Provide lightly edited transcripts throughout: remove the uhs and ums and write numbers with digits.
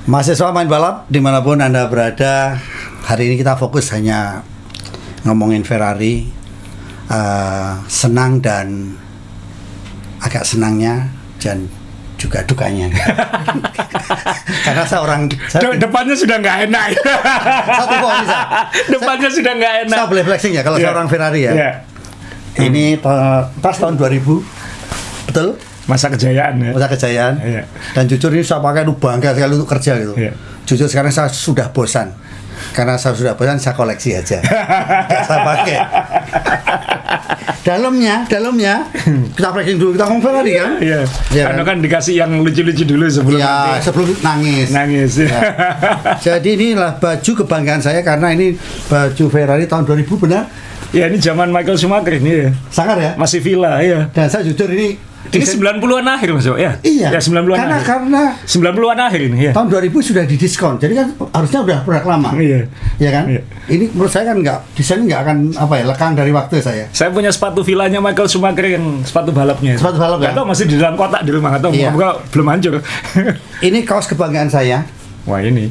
Mahasiswa main balap dimanapun Anda berada, hari ini kita fokus hanya ngomongin Ferrari, senang dan agak senangnya dan juga dukanya. Karena depannya sudah nggak enak. Satu poin bisa. Depannya sudah nggak enak. Saya boleh flexing ya kalau seorang Ferrari ya. Ini pas tahun 2000, betul? Masa kejayaan ya. Masa kejayaan. Dan jujur ini saya pakai itu bangga sekali untuk kerja gitu. Jujur sekarang saya sudah bosan. Karena saya sudah bosan, saya koleksi aja. Gak saya pakai. dalamnya kita flexing dulu, kita ngomong Ferrari kan? Iya. Karena kan dikasih yang lucu-lucu dulu sebelum sebelum nangis. Ya. Jadi inilah baju kebanggaan saya karena ini baju Ferrari tahun 2000 benar? Ya, ini zaman Michael Schumacher ini ya. Sangat ya? Masih Villa ya. Dan saya jujur ini 90-an akhir Mas ya? Iya. Ya, 90-an akhir. Karena 90-an akhir ini ya. Tahun 2000 sudah didiskon. Jadi kan harusnya udah produk lama. Iya. Iya kan? Iya. Ini menurut saya kan desainnya nggak akan lekang dari waktu saya. Saya punya sepatu Villanya Michael Schumacher yang sepatu balapnya. Sepatu balap ya? Atau masih di dalam kotak di rumah atau belum hancur. Ini kaos kebanggaan saya. Wah, ini.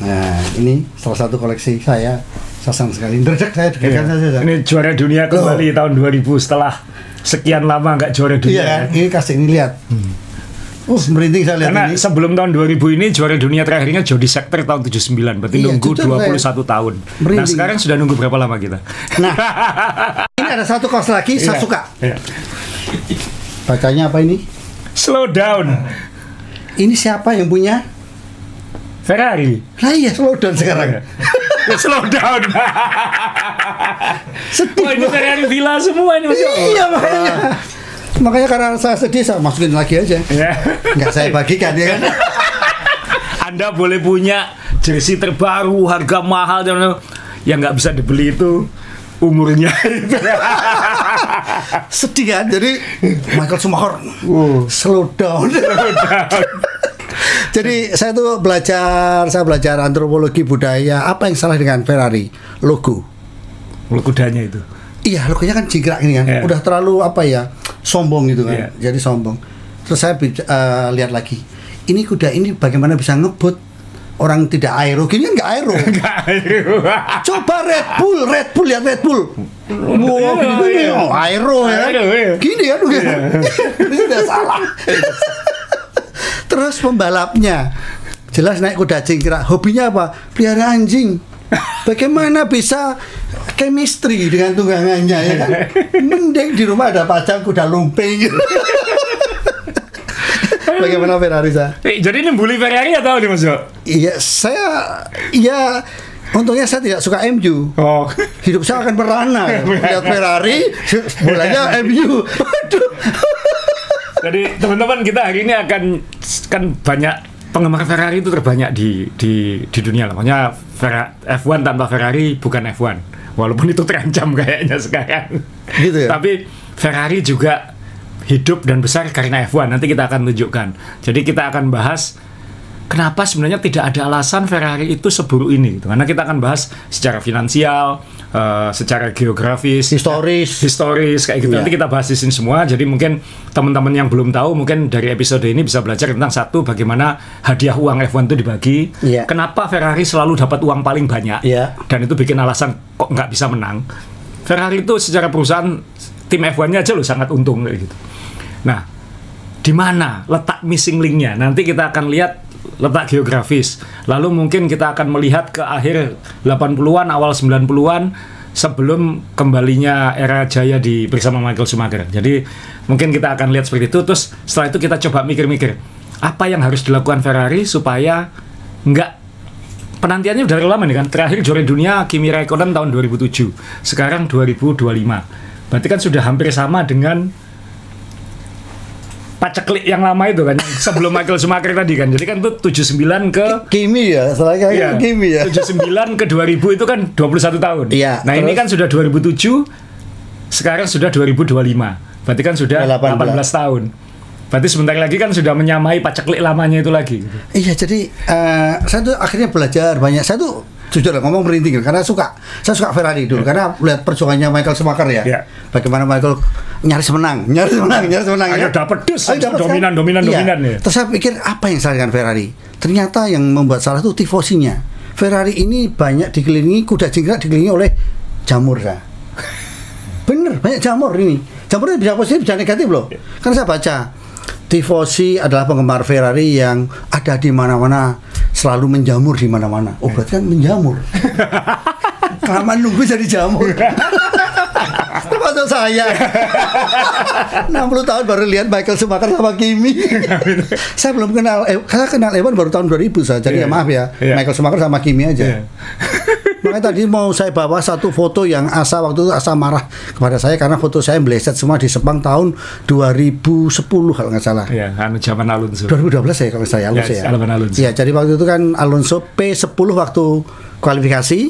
Nah, ini salah satu koleksi saya. Senang sekali. Ndredeg saya saja. Ini juara dunia kembali tahun 2000 setelah sekian lama nggak juara dunia. Iya kan? Ini kasih ini lihat. Merinding saya lihat. Karena ini. Sebelum tahun 2000 ini juara dunia terakhirnya Jody Scheckter tahun 79. Berarti nunggu 21 tahun. Merinding. Nah, sekarang sudah nunggu berapa lama kita? Nah, ini ada satu kaos lagi saya suka. Bacanya apa ini? Slow down. Ini siapa yang punya? Ferrari. Nah iya, slow down sekarang. Slow down. Sedih. Oh, ini Ferrari Villa semua ini Mas. Iya, makanya karena saya sedih, saya masukin lagi aja. Nggak saya bagikan ya kan. Anda boleh punya jersey terbaru, harga mahal, yang nggak bisa dibeli itu umurnya itu. Sedih kan. Jadi Michael Schumacher slow down. Jadi saya belajar antropologi budaya. Apa yang salah dengan Ferrari? Logo kudanya itu. Iya, logonya kan jingkrak ini kan. Udah terlalu sombong gitu kan. Jadi sombong. Terus saya lihat lagi. Ini kuda ini bagaimana bisa ngebut? Orang tidak aero, gini kan nggak aero. Coba Red Bull lihat Red Bull. Wow, gini aero ya. Gini kan, ini udah salah. Terus pembalapnya jelas naik kuda jingkrak. Hobinya apa? Pelihara anjing. Bagaimana bisa chemistry dengan tunggangannya ya kan? Mending di rumah ada pajang kuda lumping. Bagaimana Ferrari saya? Jadi ini bully Ferrari atau nih Mas? Iya, untungnya saya tidak suka MU. Hidup saya akan merana. Lihat Ferrari, bolanya MU. Waduh. Jadi teman-teman, kita hari ini kan banyak penggemar Ferrari itu terbanyak di dunia lah. Makanya F1 tanpa Ferrari bukan F1. Walaupun itu terancam kayaknya sekarang. Gitu ya? Tapi Ferrari juga hidup dan besar karena F1. Nanti kita akan tunjukkan. Jadi kita akan bahas kenapa sebenarnya tidak ada alasan Ferrari itu seburuk ini gitu. Karena kita akan bahas secara finansial, secara geografis, historis kayak gitu. Nanti kita bahas di sini semua. Jadi mungkin teman-teman yang belum tahu mungkin dari episode ini bisa belajar tentang satu, bagaimana hadiah uang F1 itu dibagi. Kenapa Ferrari selalu dapat uang paling banyak. Dan itu bikin alasan kok nggak bisa menang. Ferrari itu secara perusahaan tim F1-nya aja loh sangat untung kayak gitu. Nah, di mana letak missing link-nya? Nanti kita akan lihat letak geografis. Lalu mungkin kita akan melihat ke akhir 80-an, awal 90-an sebelum kembalinya era jaya bersama Michael Schumacher. Jadi mungkin kita akan lihat seperti itu. Terus setelah itu kita coba mikir-mikir apa yang harus dilakukan Ferrari supaya penantiannya udah lama nih kan. Terakhir juara dunia Kimi Raikkonen tahun 2007. Sekarang 2025. Berarti kan sudah hampir sama dengan paceklik yang lama itu kan, sebelum Michael Schumacher tadi kan. Jadi kan itu 79 ke Kimi ya, salahnya Kimi ya. 79 ke 2000 itu kan 21 tahun. Nah, terus, ini kan sudah 2007, sekarang sudah 2025. Berarti kan sudah 18 tahun. Berarti sebentar lagi kan sudah menyamai paceklik lamanya itu lagi. Iya, jadi saya tuh akhirnya belajar banyak. Saya tuh Jujur lah, ngomong merinding karena saya suka Ferrari dulu karena lihat perjuangannya Michael Schumacher ya. Bagaimana Michael nyaris menang ya. Ayo dapat dominan ya. Terus saya pikir apa yang salah dengan Ferrari? Ternyata yang membuat salah itu tifosinya. Ferrari ini banyak dikelilingi kuda jingkrak, dikelilingi oleh jamur ya. Bener, banyak jamur ini. Jamurnya bisa positif, bisa negatif loh. Karena saya baca tifosi adalah penggemar Ferrari yang ada di mana-mana, selalu menjamur di mana-mana. Oh, berarti kan menjamur. Kelamaan nunggu jadi jamur. Termasuk saya. 60 tahun baru lihat Michael Schumacher sama Kimi. Saya belum kenal, saya kenal Evan baru tahun 2000 saja. Jadi ya maaf ya, Michael Schumacher sama Kimi aja. Makanya tadi mau saya bawa satu foto yang waktu itu Asa marah kepada saya karena foto saya meleset semua di Sepang tahun 2010 kalau nggak salah. Iya, zaman Alonso. 2012 ya kalau saya Alonso ya. Iya, jadi waktu itu kan Alonso P10 waktu kualifikasi.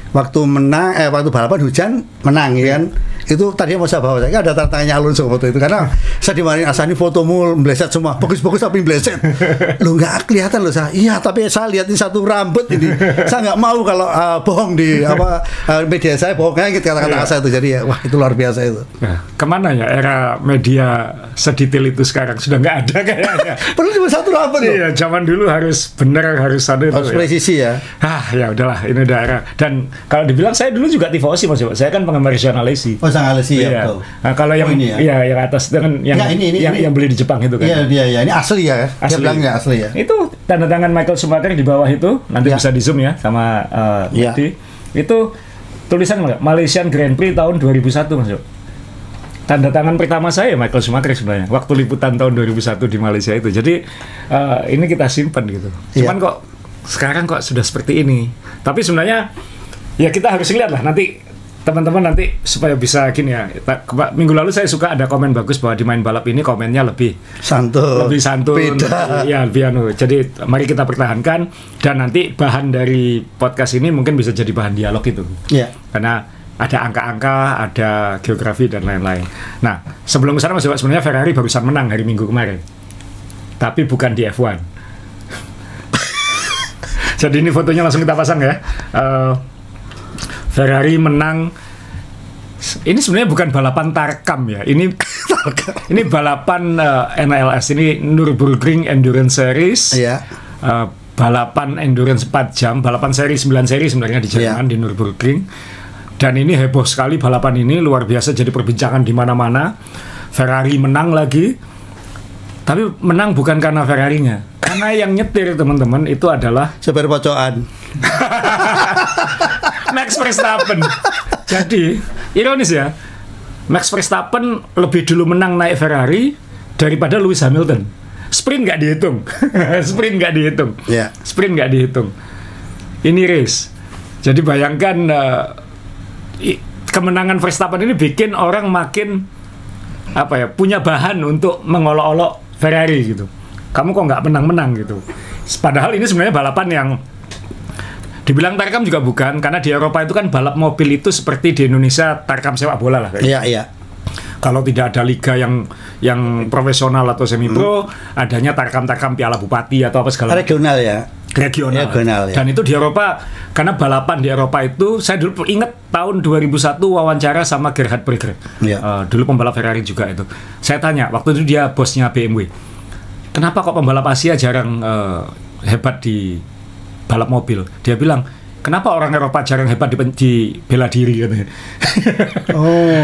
Waktu menang, waktu balapan hujan menang ya kan. Itu tadinya mau saya bawa, saya ada tantangannya Alonso foto itu karena saya dimarahin Asani fotomu meleset semua, bagus-bagus tapi meleset. Lu nggak kelihatan loh saya. Iya, tapi saya lihat ini satu rambut ini. Saya nggak mau kalau bohong di media saya, bohongnya gitu kata-kata saya itu. Jadi ya, wah itu luar biasa itu. Nah, kemana ya era media sedetail itu sekarang? Sudah nggak ada kayaknya. Perlu cuma satu rambut loh. Iya, zaman dulu harus benar, harus ada itu. Harus presisi ya. Ya udahlah, ini udah era. Dan kalau dibilang saya dulu juga tifosi Mas. Saya kan penggemar Alesi. Oh, sang Alesi ya, betul. Nah, kalau yang ini ya yang atas itu kan yang beli di Jepang itu kan. Iya, ini asli ya. Dia bilangnya asli ya. Itu tanda tangan Michael Schumacher di bawah itu, nanti bisa di zoom ya sama itu tulisan Malaysian Grand Prix tahun 2001 Mas. Tanda tangan pertama saya Michael Schumacher sebenarnya waktu liputan tahun 2001 di Malaysia itu. Jadi ini kita simpan gitu. Cuman kok sekarang kok sudah seperti ini. Tapi sebenarnya ya kita harus lihat lah nanti teman-teman nanti supaya bisa gini ya. Minggu lalu saya suka ada komen bagus bahwa di Main Balap ini komennya lebih santun, ya lebih Jadi mari kita pertahankan dan nanti bahan dari podcast ini mungkin bisa jadi bahan dialog itu. Karena ada angka-angka, ada geografi dan lain-lain. Nah, sebelum kesana Mas, sebenarnya Ferrari barusan menang hari Minggu kemarin. Tapi bukan di F1. Jadi ini fotonya langsung kita pasang ya. Ferrari menang. Ini sebenarnya bukan balapan tarkam ya. Ini balapan NLS. Ini Nürburgring Endurance Series. Balapan endurance 4 jam. Balapan seri 9 seri sebenarnya di Jerman di Nürburgring. Dan ini heboh sekali balapan ini, luar biasa jadi perbincangan di mana-mana. Ferrari menang lagi. Tapi menang bukan karena Ferrarinya. Karena yang nyetir teman-teman itu adalah sopir pocokan. Max Verstappen. Jadi ironis ya, Max Verstappen lebih dulu menang naik Ferrari daripada Lewis Hamilton. Sprint nggak dihitung. Sprint nggak dihitung. Ini race. Jadi bayangkan kemenangan Verstappen ini bikin orang makin punya bahan untuk mengolok-olok Ferrari gitu. Kamu kok nggak menang-menang gitu. Padahal ini sebenarnya balapan yang dibilang tarkam juga bukan, karena di Eropa itu kan balap mobil itu seperti di Indonesia tarkam sepak bola lah. Iya. Kalau tidak ada liga yang profesional atau semi pro, adanya tarkam-tarkam Piala Bupati atau apa segala. Regional ya. Regional. Dan itu di Eropa, karena balapan di Eropa itu, saya dulu ingat tahun 2001 wawancara sama Gerhard Berger. Dulu pembalap Ferrari juga itu. Saya tanya, waktu itu dia bosnya BMW. Kenapa kok pembalap Asia jarang hebat di balap mobil? Dia bilang, kenapa orang Eropa jarang hebat di bela diri katanya.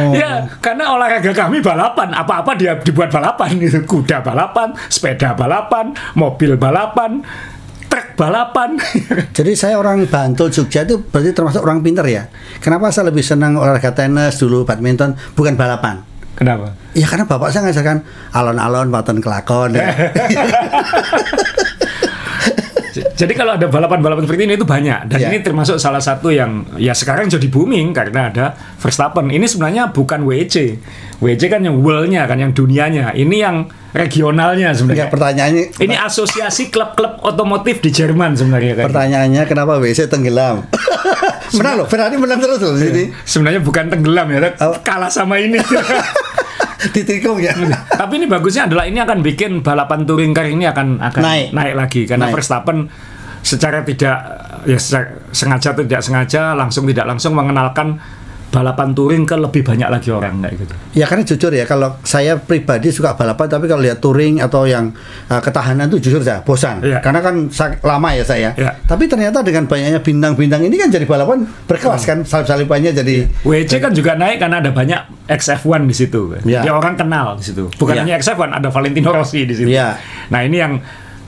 Ya, karena olahraga kami balapan, apa-apa dia dibuat balapan gitu. Kuda balapan, sepeda balapan, mobil balapan, truk balapan. Jadi saya orang Bantul Jogja itu berarti termasuk orang pinter ya. Kenapa saya lebih senang olahraga tenis dulu, badminton, bukan balapan? Kenapa? Ya karena bapak saya ngajarkan alon-alon, waton kelakon. Ya. Jadi kalau ada balapan-balapan seperti ini itu banyak, dan ini termasuk salah satu yang ya sekarang jadi booming karena ada Verstappen. Ini sebenarnya bukan WEC. WEC kan yang world-nya kan, yang dunianya. Ini yang regionalnya sebenarnya. Pertanyaannya, ini asosiasi klub-klub otomotif di Jerman sebenarnya kan. Pertanyaannya kenapa WEC tenggelam? Menang loh, Ferrari menang terus loh sini. Sebenarnya bukan tenggelam ya, kalah sama ini. Ditikung ya. Tapi ini bagusnya adalah ini akan bikin balapan touring car ini akan naik lagi karena Verstappen secara tidak ya sengaja atau tidak sengaja, langsung tidak langsung mengenalkan balapan touring ke lebih banyak lagi orang kayak gitu. Ya karena jujur ya, kalau saya pribadi suka balapan, tapi kalau lihat touring atau yang ketahanan tuh jujur saya bosan. Karena kan lama ya saya. Tapi ternyata dengan banyaknya bintang-bintang ini kan jadi balapan berkelas kan, salip-salipannya jadi. WC kan juga naik karena ada banyak XF1 di situ. Jadi orang kenal di situ. Bukan hanya XF1, ada Valentino Rossi di situ. Nah ini yang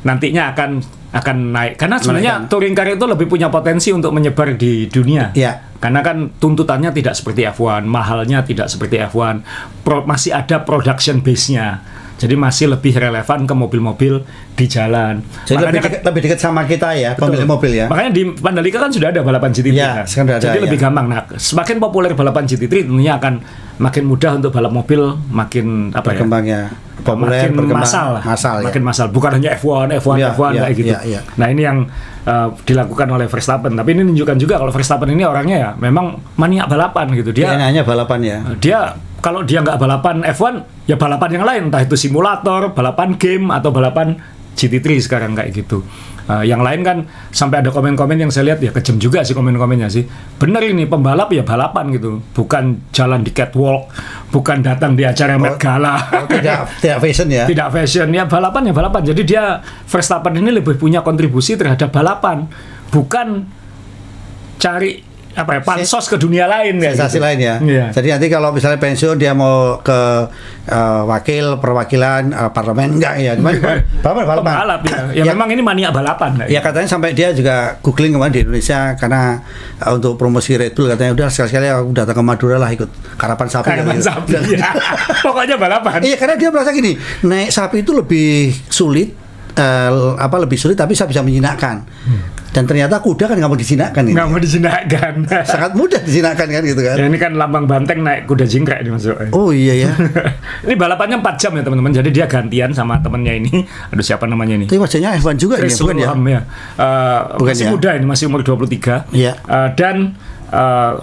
nantinya akan naik karena sebenarnya touring car itu lebih punya potensi untuk menyebar di dunia. Karena kan tuntutannya tidak seperti F1, mahalnya tidak seperti F1, masih ada production base-nya. Jadi masih lebih relevan ke mobil-mobil di jalan. Jadi lebih dekat sama kita ya, pemilik mobil ya. Makanya di Mandalika kan sudah ada balapan GT3. Jadi lebih gampang. Nah, semakin populer balapan GT3 tentunya akan makin mudah untuk balap mobil, makin berkembangnya. Populer, makin massal ya. Makin massal. Bukan hanya F1 kayak gitu. Nah, ini yang dilakukan oleh Verstappen. Tapi ini menunjukkan juga kalau Verstappen ini orangnya ya memang maniak balapan gitu. Dia hanya balapan ya. Dia kalau dia nggak balapan F1 ya balapan yang lain, entah itu simulator, balapan game atau balapan GT3 sekarang kayak gitu. Yang lain kan sampai ada komen-komen yang saya lihat ya kejam juga sih komen-komennya sih. Bener ini pembalap ya balapan gitu, bukan jalan di catwalk, bukan datang di acara Met Gala. Tidak fashion ya. Tidak fashion ya, balapan ya balapan. Jadi dia Verstappen ini lebih punya kontribusi terhadap balapan, bukan cari pansos ke dunia lain ya. Sensasi lain ya. Jadi nanti kalau misalnya pensiun dia mau ke perwakilan parlemen enggak ya. Balap ya. Memang ini maniak balapan. Ya katanya sampai dia juga googling kemarin di Indonesia karena untuk promosi Red Bull katanya udah sekali-sekali aku datang ke Madura lah ikut karapan sapi. Ya. Pokoknya balapan. Iya karena dia merasa gini, naik sapi itu lebih sulit lebih sulit tapi saya bisa menjinakkan. Dan ternyata kuda kan nggak mau dijinakkan. Nggak mau dijinakkan. Sangat mudah dijinakkan kan gitu kan. Ya, ini kan lambang banteng naik kuda jingkrak ini masuk. Oh iya ya. Ini balapannya 4 jam ya teman-teman. Jadi dia gantian sama temennya ini. Aduh siapa namanya ini? Tapi wajahnya F1 juga ini bukan ya? Masih muda ini, masih umur 23. Iya. Dan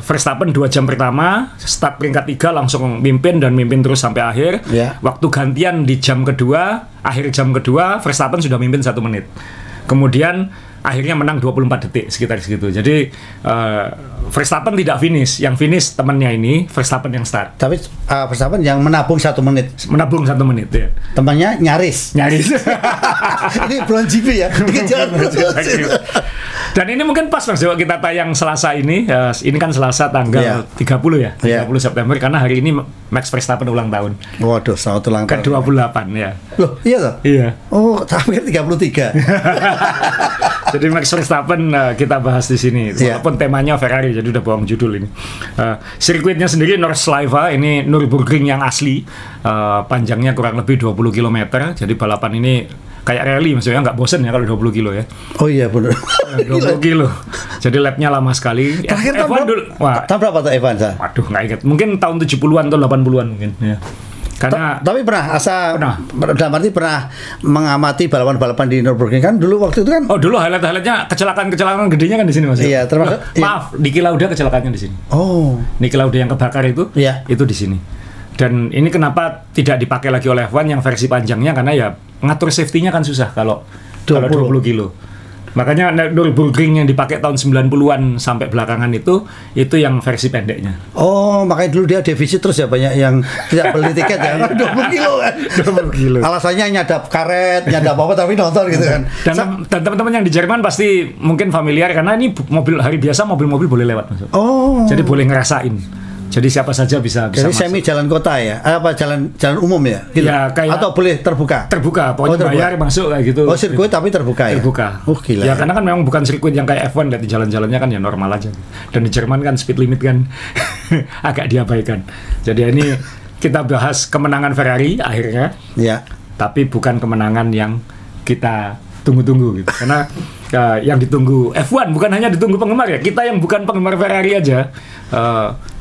Verstappen 2 jam pertama start peringkat 3 langsung mimpin dan mimpin terus sampai akhir. Waktu gantian di jam kedua, akhir jam kedua Verstappen sudah mimpin 1 menit. Kemudian akhirnya menang 24 detik sekitar segitu. Jadi Verstappen tidak finish, yang finish temannya ini, Verstappen yang start. Tapi Verstappen yang menabung 1 menit. Menabung 1 menit ya. Temannya nyaris. Ini Brown GP ya. Dan ini mungkin pas Mas Dewa kita tayang Selasa ini. Ini kan Selasa tanggal 30 ya. 30 September karena hari ini Max Verstappen ulang tahun. Waduh, selamat ulang tahun. Ke-28 ya. Loh, iya toh? Iya. Oh, hampir 33. Jadi Max Verstappen kita bahas di sini. Walaupun temanya Ferrari, jadi udah bohong judul ini. Sirkuitnya sendiri Nordschleife, ini Nürburgring yang asli. Panjangnya kurang lebih 20 km. Jadi balapan ini kayak rally, maksudnya nggak bosen ya kalau 20 kilo ya. Oh iya benar. 20 kilo. Jadi lapnya lama sekali. Terakhir tahun berapa tuh Evan? Waduh nggak ingat. Mungkin tahun 70-an atau 80-an mungkin. Ya. Karena tapi pernah dalam arti pernah mengamati balapan-balapan di Nürburgring kan dulu waktu itu kan. Oh dulu highlight-highlightnya kecelakaan gedenya kan di sini Mas. Iya termasuk. Maaf, Niki Lauda kecelakaannya di sini. Oh. Niki Lauda yang kebakar itu di sini. Dan ini kenapa tidak dipakai lagi oleh F1 yang versi panjangnya karena ya ngatur safety-nya kan susah kalau 20 kilo. Makanya Nürburgring yang dipakai tahun 90-an sampai belakangan itu yang versi pendeknya. Oh, makanya dulu dia defisit terus ya, banyak yang tidak beli tiket ya. 20 kilo kan. 20 kilo. Alasannya nyadap karet, nyadap apa tapi nonton gitu kan. Dan teman-teman yang di Jerman pasti mungkin familiar karena ini mobil hari biasa, mobil-mobil boleh lewat masuk. Oh. Jadi boleh ngerasain. Jadi siapa saja bisa jadi masuk. Semi jalan kota ya? Apa jalan umum ya? Gitu? Ya kayak atau boleh terbuka? Terbuka, pokoknya bayar masuk kayak gitu. Oh sirkuit tapi terbuka ya? Terbuka. Oh gila. Ya karena kan memang bukan sirkuit yang kayak F1, lihat di jalan-jalannya kan ya normal aja. Dan di Jerman kan speed limit kan agak diabaikan. Jadi ini kita bahas kemenangan Ferrari akhirnya. Ya. Tapi bukan kemenangan yang kita tunggu-tunggu gitu. Karena yang ditunggu F1 bukan hanya ditunggu penggemar ya. Kita yang bukan penggemar Ferrari aja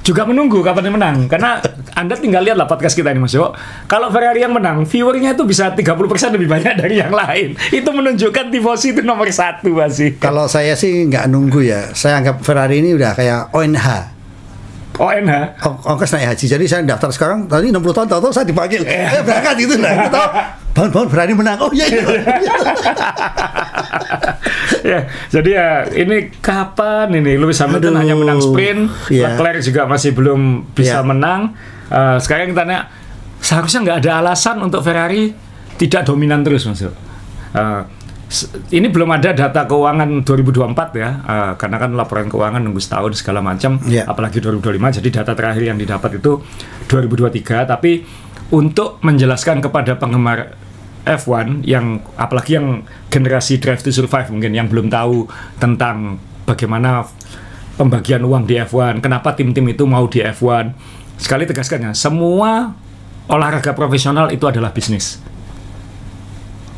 juga menunggu kapan dia menang. Karena Anda tinggal lihatlah podcast kita ini Mas Jo. Kalau Ferrari yang menang, viewernya itu bisa 30% lebih banyak dari yang lain. Itu menunjukkan tifosi itu nomor 1 masih. Kalau saya sih nggak nunggu ya. Saya anggap Ferrari ini udah kayak ONH. ONH? Ongkos naik haji. Jadi saya daftar sekarang, tadi 60 tahun, tahu-tahu saya dipanggil. Berangkat gitu lah. Bangun-bangun Ferrari menang. Oh iya. Ya, jadi ya ini kapan ini Lewis Hamilton hanya menang sprint, Leclerc juga masih belum bisa menang. Sekarang kita tanya, seharusnya nggak ada alasan untuk Ferrari tidak dominan terus, Mas. Ini belum ada data keuangan 2024 ya, karena kan laporan keuangan nunggu setahun segala macam, apalagi 2025. Jadi data terakhir yang didapat itu 2023. Tapi untuk menjelaskan kepada penggemar F1 yang apalagi yang generasi Drive to Survive mungkin yang belum tahu tentang bagaimana pembagian uang di F1, kenapa tim-tim itu mau di F1, sekali tegaskan ya, semua olahraga profesional itu adalah bisnis.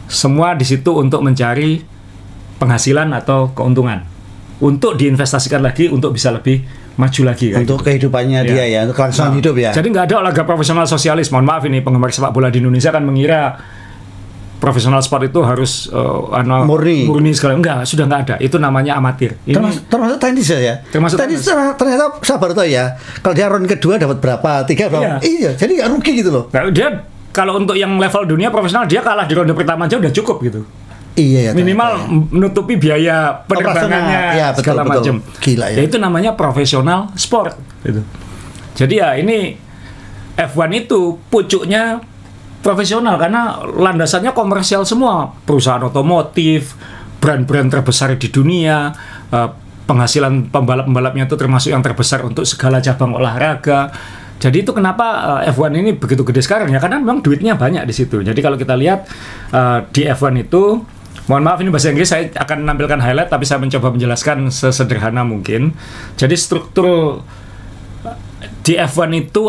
Semua di situ untuk mencari penghasilan atau keuntungan, untuk diinvestasikan lagi untuk bisa lebih maju lagi untuk kehidupannya dia ya, untuk kelangsungan hidup ya. Jadi nggak ada olahraga profesional sosialis. Mohon maaf ini penggemar sepak bola di Indonesia kan mengira profesional sport itu harus murni sekali. Enggak, sudah nggak ada. Itu namanya amatir. Termasuk tenis ya. Termasuk tenis ternyata saya baru tahu ya. Kalau dia round kedua dapat berapa, 3 berapa. Iya, jadi nggak rugi gitu loh. Nah, dia kalau untuk yang level dunia profesional dia kalah di ronde pertama aja udah cukup gitu. Iya ya. Minimal menutupi biaya penerbangannya segala macam. Gila ya. Itu namanya profesional sport gitu. Jadi ya ini F1 itu pucuknya profesional karena landasannya komersial semua, perusahaan otomotif, brand-brand terbesar di dunia, penghasilan pembalap-pembalapnya itu termasuk yang terbesar untuk segala cabang olahraga. Jadi itu kenapa F1 ini begitu gede sekarang ya, karena memang duitnya banyak di situ. Jadi kalau kita lihat di F1 itu, mohon maaf ini bahasa Inggris, saya akan menampilkan highlight tapi saya mencoba menjelaskan sesederhana mungkin. Jadi struktur di F1 itu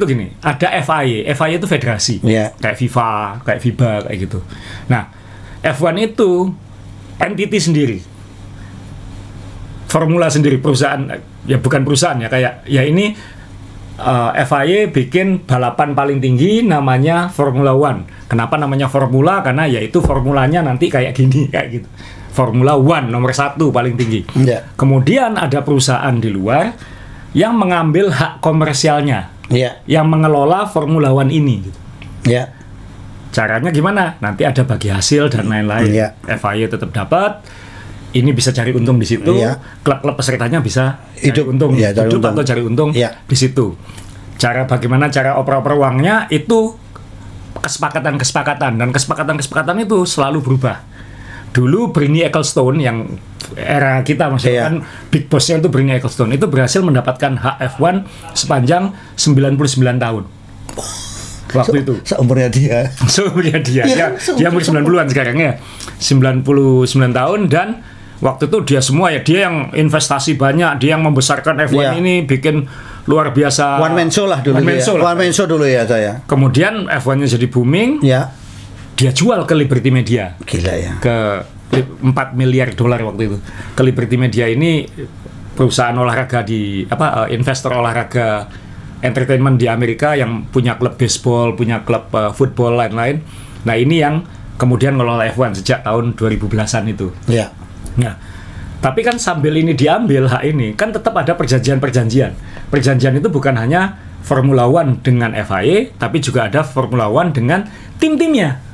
gini, ada FIA. FIA itu federasi, kayak FIFA, kayak FIBA, kayak gitu. Nah, F1 itu entity sendiri, formula sendiri, perusahaan, ya bukan perusahaan ya, kayak ya ini FIA bikin balapan paling tinggi namanya Formula One. Kenapa namanya formula? Karena ya itu formulanya nanti kayak gini, kayak gitu. Formula One nomor 1 paling tinggi. Kemudian ada perusahaan di luar yang mengambil hak komersialnya. Yang mengelola Formula One ini gitu. Caranya gimana? Nanti ada bagi hasil dan lain-lain. FIA tetap dapat, ini bisa cari untung di situ. Klub-klub pesertanya bisa hidup untung, hidup atau cari untung di situ. Bagaimana cara oper-oper uangnya itu kesepakatan-kesepakatan, dan kesepakatan-kesepakatan itu selalu berubah. Dulu Bernie Ecclestone yang era kita maksudnya kan big boss-nya itu Bernie Ecclestone itu berhasil mendapatkan hak F1 sepanjang 99 tahun. Waktu itu. Seumurnya dia. Dia umur 90-an sekarang ya. 99 tahun, dan waktu itu dia semua ya, dia yang investasi banyak, dia yang membesarkan F1 ini, bikin luar biasa. One man show lah dulu. One man show dulu ya saya. Kemudian F1-nya jadi booming. Dia jual ke Liberty Media. Gila ya. Ke $4 miliar waktu itu. Ke Liberty Media ini perusahaan olahraga investor olahraga entertainment di Amerika yang punya klub baseball, punya klub football lain-lain. Nah, ini yang kemudian ngelola F1 sejak tahun 2010-an itu. Nah, tapi kan sambil ini diambil hak ini, kan tetap ada perjanjian-perjanjian. Perjanjian itu bukan hanya Formula One dengan FIA, tapi juga ada Formula One dengan tim-timnya.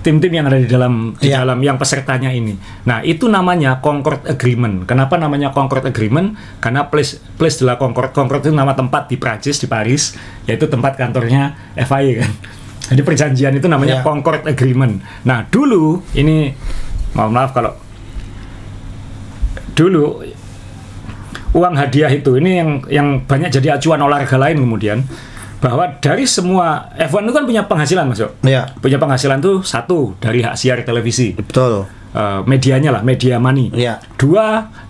Tim-tim yang ada di dalam yang pesertanya ini. Nah, itu namanya Concord Agreement. Kenapa namanya Concord Agreement? Karena place adalah Concord. Concord itu nama tempat di Prancis, di Paris, yaitu tempat kantornya FIA kan. Jadi perjanjian itu namanya Concord Agreement. Nah, dulu ini, mohon maaf kalau dulu uang hadiah itu ini yang banyak jadi acuan olahraga lain kemudian, bahwa dari semua F1 itu kan punya penghasilan, Mas. Punya penghasilan tuh 1 dari hak siar televisi. Betul. Medianya lah, media money. 2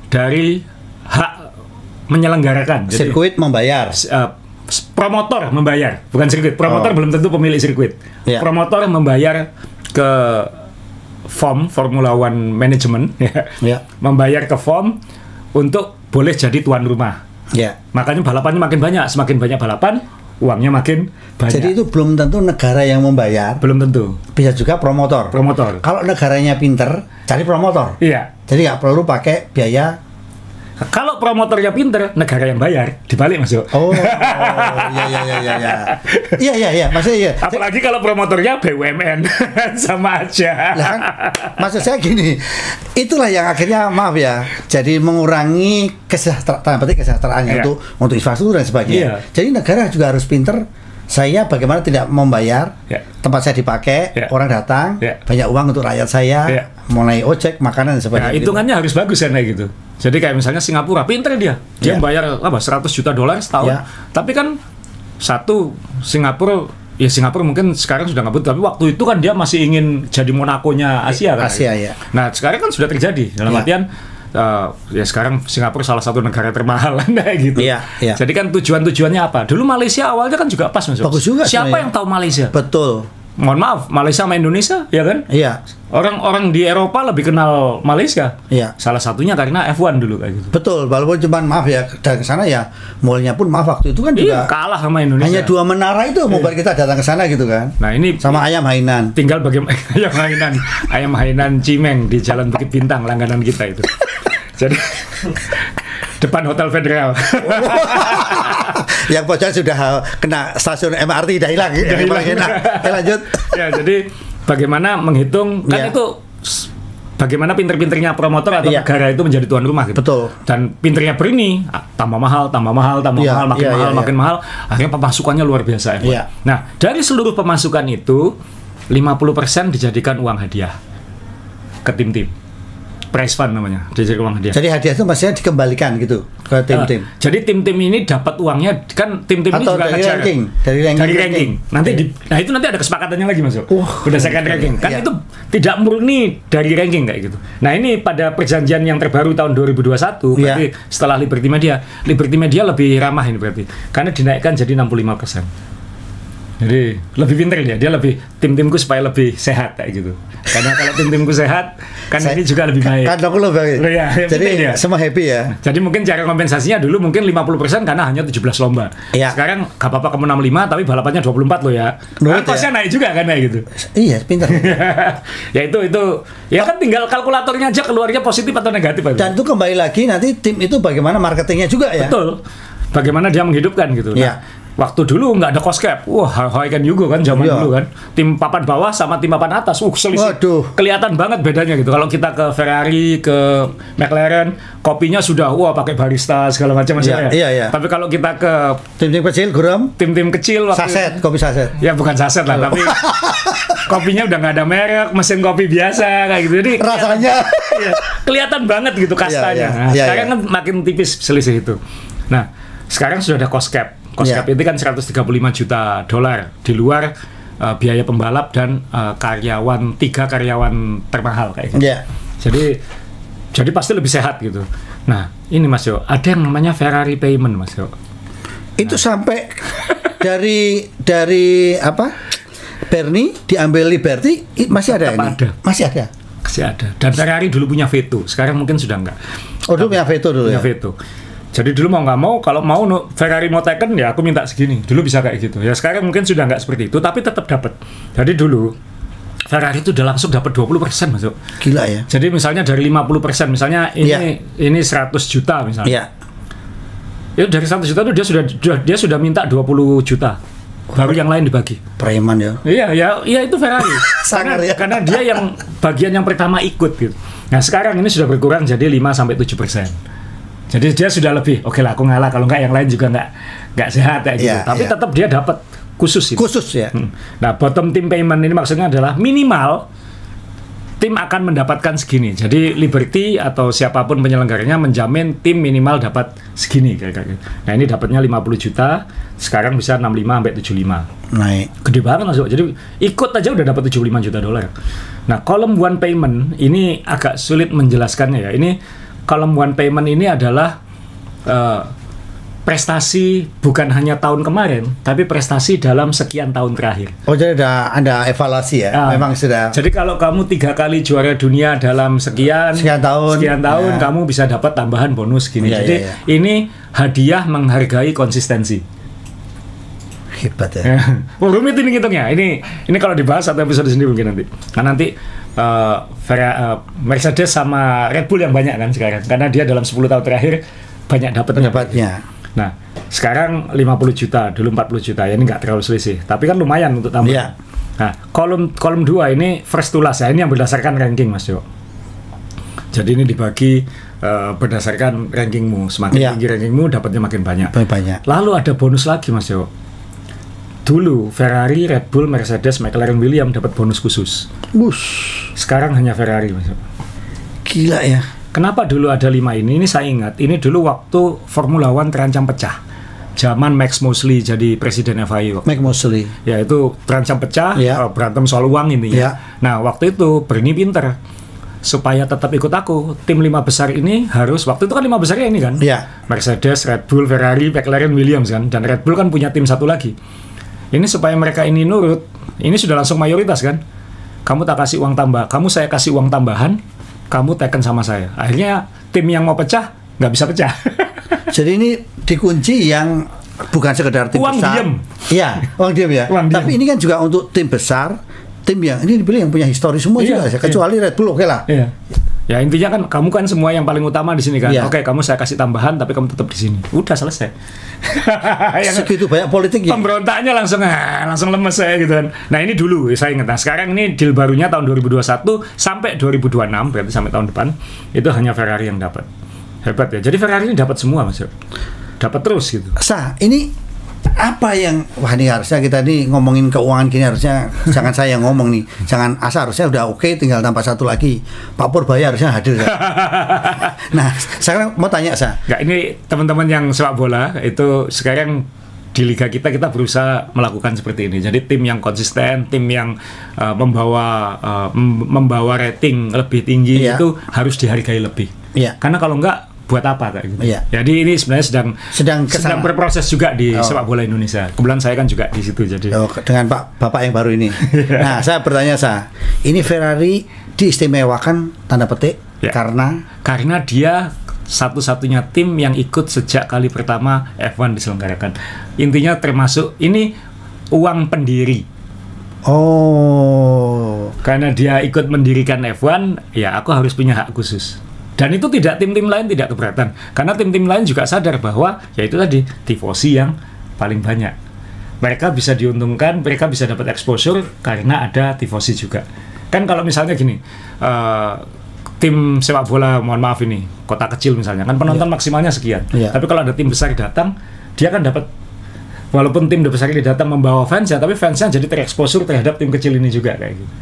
dari hak menyelenggarakan. Sirkuit membayar. Promotor membayar, bukan sirkuit. Promotor belum tentu pemilik sirkuit. Promotor membayar ke FOM, Formula One Management, membayar ke FOM untuk boleh jadi tuan rumah. Makanya balapannya makin banyak, semakin banyak balapan, uangnya makin banyak. Jadi itu belum tentu negara yang membayar. Belum tentu. Bisa juga promotor. Kalau negaranya pinter, cari promotor. Jadi nggak perlu pakai biaya Kalau promotornya pinter, negara yang bayar, dibalik Mas Yo. Oh, iya. Maksudnya iya. Apalagi kalau promotornya BUMN, sama aja. Lah kan, maksud saya gini, itulah yang akhirnya maaf ya, jadi mengurangi kesejahteraannya untuk infrastruktur dan sebagainya. Jadi negara juga harus pinter. Saya bagaimana tidak membayar, tempat saya dipakai, orang datang, banyak uang untuk rakyat saya, mulai ojek, makanan dan sebagainya. Hitungannya harus bagus kan kayak gitu. Jadi kayak misalnya Singapura, pinter dia membayar $100 juta setahun. Tapi kan Singapura mungkin sekarang sudah nggak butuh, tapi waktu itu kan dia masih ingin jadi Monaco-nya Asia kan. Nah sekarang kan sudah terjadi dalam artian sekarang Singapura salah satu negara termahal gitu. Jadi kan tujuannya apa? Dulu Malaysia awalnya kan juga pas Mas. Bagus juga. Siapa yang tahu Malaysia? Betul. Mohon maaf, Malaysia sama Indonesia, ya kan? Iya. Orang di Eropa lebih kenal Malaysia. Iya. Salah satunya karena F1 dulu kayak gitu. Betul, walaupun cuman maaf ya, dari sana ya mallnya pun maaf waktu itu kan juga kalah sama Indonesia. Hanya 2 menara itu membuat kita datang ke sana gitu kan. Nah ini sama ayam Hainan. Tinggal bagaimana ayam Hainan Cimeng di Jalan Bukit Bintang, langganan kita itu. Jadi depan Hotel Federal. Yang pojok sudah kena stasiun MRT, udah hilang. Lanjut. Ya, jadi bagaimana menghitung kan itu bagaimana pinter-pinternya promotor atau negara itu menjadi tuan rumah gitu. Betul. Dan pinternya Brini tambah mahal, makin mahal, akhirnya pemasukannya luar biasa. Nah, dari seluruh pemasukan itu 50% dijadikan uang hadiah ke tim-tim. Prize fund namanya, jadi uang hadiah. Jadi hadiah itu maksudnya dikembalikan gitu ke tim-tim. Jadi tim-tim ini dapat uangnya kan tim-tim ini juga dari ranking. Nah itu nanti ada kesepakatannya lagi Mas. Berdasarkan ranking. Kan itu tidak murni dari ranking kayak gitu. Nah ini pada perjanjian yang terbaru tahun 2021 berarti setelah Liberty Media lebih ramah ini berarti karena dinaikkan jadi 65%. Jadi lebih pintar dia lebih tim-timku supaya lebih sehat kayak gitu. Karena kalau tim-timku sehat, kan ini juga lebih baik. Kan aku lebih baik. Jadi semua happy ya. Jadi mungkin cara kompensasinya dulu mungkin 50% karena hanya 17 lomba. Sekarang gak apa-apa kamu 65 tapi balapannya 24 loh ya. Nah, kosnya naik juga kan kayak gitu. Iya, pintar. Ya itu ya kan tinggal kalkulatornya aja keluarnya positif atau negatif. Dan itu kembali lagi nanti tim itu bagaimana marketingnya juga ya. Betul. Bagaimana dia menghidupkan gitu. Nah, waktu dulu nggak ada cost cap, Haiken Yugo kan zaman dulu kan, tim papan bawah sama tim papan atas, selisih kelihatan banget bedanya gitu. Kalau kita ke Ferrari, ke McLaren, kopinya sudah pakai barista segala macam ya. Iya. Tapi kalau kita ke tim-tim kecil, tim-tim kecil, kopi saset. Ya bukan saset lah, tapi kopinya udah nggak ada merek, mesin kopi biasa kayak gitu. Jadi rasanya kelihatan banget gitu kastanya. Nah, sekarang kan makin tipis selisih itu. Nah, sekarang sudah ada cost cap. Cost cap itu kan $135 juta di luar biaya pembalap dan 3 karyawan termahal kayak gitu. Jadi pasti lebih sehat gitu. Nah, ini Mas Yo, ada yang namanya Ferrari payment Mas Yo. Itu sampai dari apa? Bernie diambil Liberty masih ada ini. Masih ada. Dan Ferrari dulu punya veto, sekarang mungkin sudah enggak. Dulu punya veto dulu ya. Veto. Jadi dulu mau nggak mau, kalau mau Ferrari mau teken ya aku minta segini. Dulu bisa kayak gitu. Ya sekarang mungkin sudah nggak seperti itu, tapi tetap dapat. Jadi dulu Ferrari itu udah langsung dapat 20% masuk. Gila ya. Jadi misalnya dari 50%, misalnya ini 100 juta misalnya. Itu dari 100 juta itu dia sudah minta 20 juta. Baru yang lain dibagi. Preman ya. Iya itu Ferrari. Karena dia yang bagian yang pertama ikut gitu. Nah sekarang ini sudah berkurang jadi 5-7%. Jadi dia sudah lebih, oke lah aku ngalah, kalau enggak yang lain juga enggak sehat kayak gitu. Tapi tetap dia dapat khusus itu. Khusus ya. Nah, bottom team payment ini maksudnya adalah minimal tim akan mendapatkan segini. Jadi Liberty atau siapapun penyelenggaranya menjamin tim minimal dapat segini kayak gitu. Nah, ini dapatnya 50 juta, sekarang bisa 65-75. Naik. Gede banget masuk. Jadi ikut aja udah dapat $75 juta. Nah, column one payment ini agak sulit menjelaskannya ya. Ini column one payment ini adalah prestasi bukan hanya tahun kemarin, tapi prestasi dalam sekian tahun terakhir. Oh, jadi ada evaluasi ya? Memang sudah. Jadi kalau kamu 3 kali juara dunia dalam sekian tahun, kamu bisa dapat tambahan bonus gini. Jadi ini hadiah menghargai konsistensi. Hebat ya. Rumit ini ngitungnya. Ini kalau dibahas satu episode sendiri mungkin nanti. Nah nanti Mercedes sama Red Bull yang banyak kan sekarang, karena dia dalam 10 tahun terakhir banyak dapatnya. Nah, sekarang 50 juta, dulu 40 juta, ya ini nggak terlalu selisih, tapi kan lumayan untuk tambah. Yeah. Nah, kolom 2 ini first to last ya, ini yang berdasarkan ranking Mas Jo. Jadi ini dibagi berdasarkan rankingmu, semakin tinggi rankingmu dapatnya makin banyak. Lalu ada bonus lagi Mas Jo. Dulu Ferrari, Red Bull, Mercedes, McLaren, Williams dapat bonus khusus. Sekarang hanya Ferrari Mas Jo. Gila ya. Kenapa dulu ada 5 ini? Ini saya ingat, ini dulu waktu Formula One terancam pecah. Zaman Max Mosley jadi presiden FIA. Max Mosley. Ya itu terancam pecah, berantem soal uang ini. Nah waktu itu Bernie pinter, supaya tetap ikut aku. Tim 5 besar ini harus, waktu itu kan 5 besarnya ini kan. Mercedes, Red Bull, Ferrari, McLaren, Williams kan. Dan Red Bull kan punya tim satu lagi. Ini supaya mereka ini nurut. Ini sudah langsung mayoritas kan. Kamu tak kasih uang tambah, saya kasih uang tambahan. Kamu teken sama saya. Akhirnya tim yang mau pecah nggak bisa pecah. Jadi ini dikunci yang bukan sekedar tim uang besar. Diem. Iya, uang diem ya. Tapi ini kan juga untuk tim besar, tim yang ini dipilih yang punya histori semua juga. Kecuali Red Bull oke lah. Ya intinya kan kamu kan semua yang paling utama di sini kan. Oke, kamu saya kasih tambahan tapi kamu tetap di sini. Udah selesai. Segitu banyak politik ya. Pemberontaknya langsung lemes saya gitu kan. Nah ini dulu saya ingat. Nah sekarang ini deal barunya tahun 2021 sampai 2026 berarti sampai tahun depan itu hanya Ferrari yang dapat. Hebat ya. Jadi Ferrari ini dapat semua Mas. Dapat terus gitu. Ini apa yang ini harusnya kita nih ngomongin keuangan gini harusnya jangan saya yang ngomong nih, jangan Asa harusnya udah oke, tinggal tambah satu lagi Pak Purbaya harusnya hadir kan? Nah sekarang mau tanya ini teman-teman yang sepak bola itu sekarang di liga kita berusaha melakukan seperti ini. Jadi tim yang konsisten, tim yang membawa rating lebih tinggi itu harus dihargai lebih. Karena kalau enggak buat apa kayak gitu. Jadi ini sebenarnya sedang berproses juga di sepak bola Indonesia. Kebetulan saya kan juga di situ jadi. Dengan Bapak yang baru ini. Nah, saya bertanya ini Ferrari diistimewakan tanda petik karena dia satu-satunya tim yang ikut sejak kali pertama F1 diselenggarakan. Intinya termasuk ini uang pendiri. Karena dia ikut mendirikan F1, ya aku harus punya hak khusus. Dan itu tim-tim lain tidak keberatan. Karena tim-tim lain juga sadar bahwa ya itu tadi tifosi yang paling banyak. Mereka bisa diuntungkan, mereka bisa dapat exposure karena ada tifosi juga. Kan kalau misalnya gini, tim sepak bola, mohon maaf ini, kota kecil misalnya, kan penonton maksimalnya sekian. Tapi kalau ada tim besar datang, dia kan dapat, walaupun tim besar ini datang membawa fans ya, tapi fansnya jadi tereksposur terhadap tim kecil ini juga kayak gitu.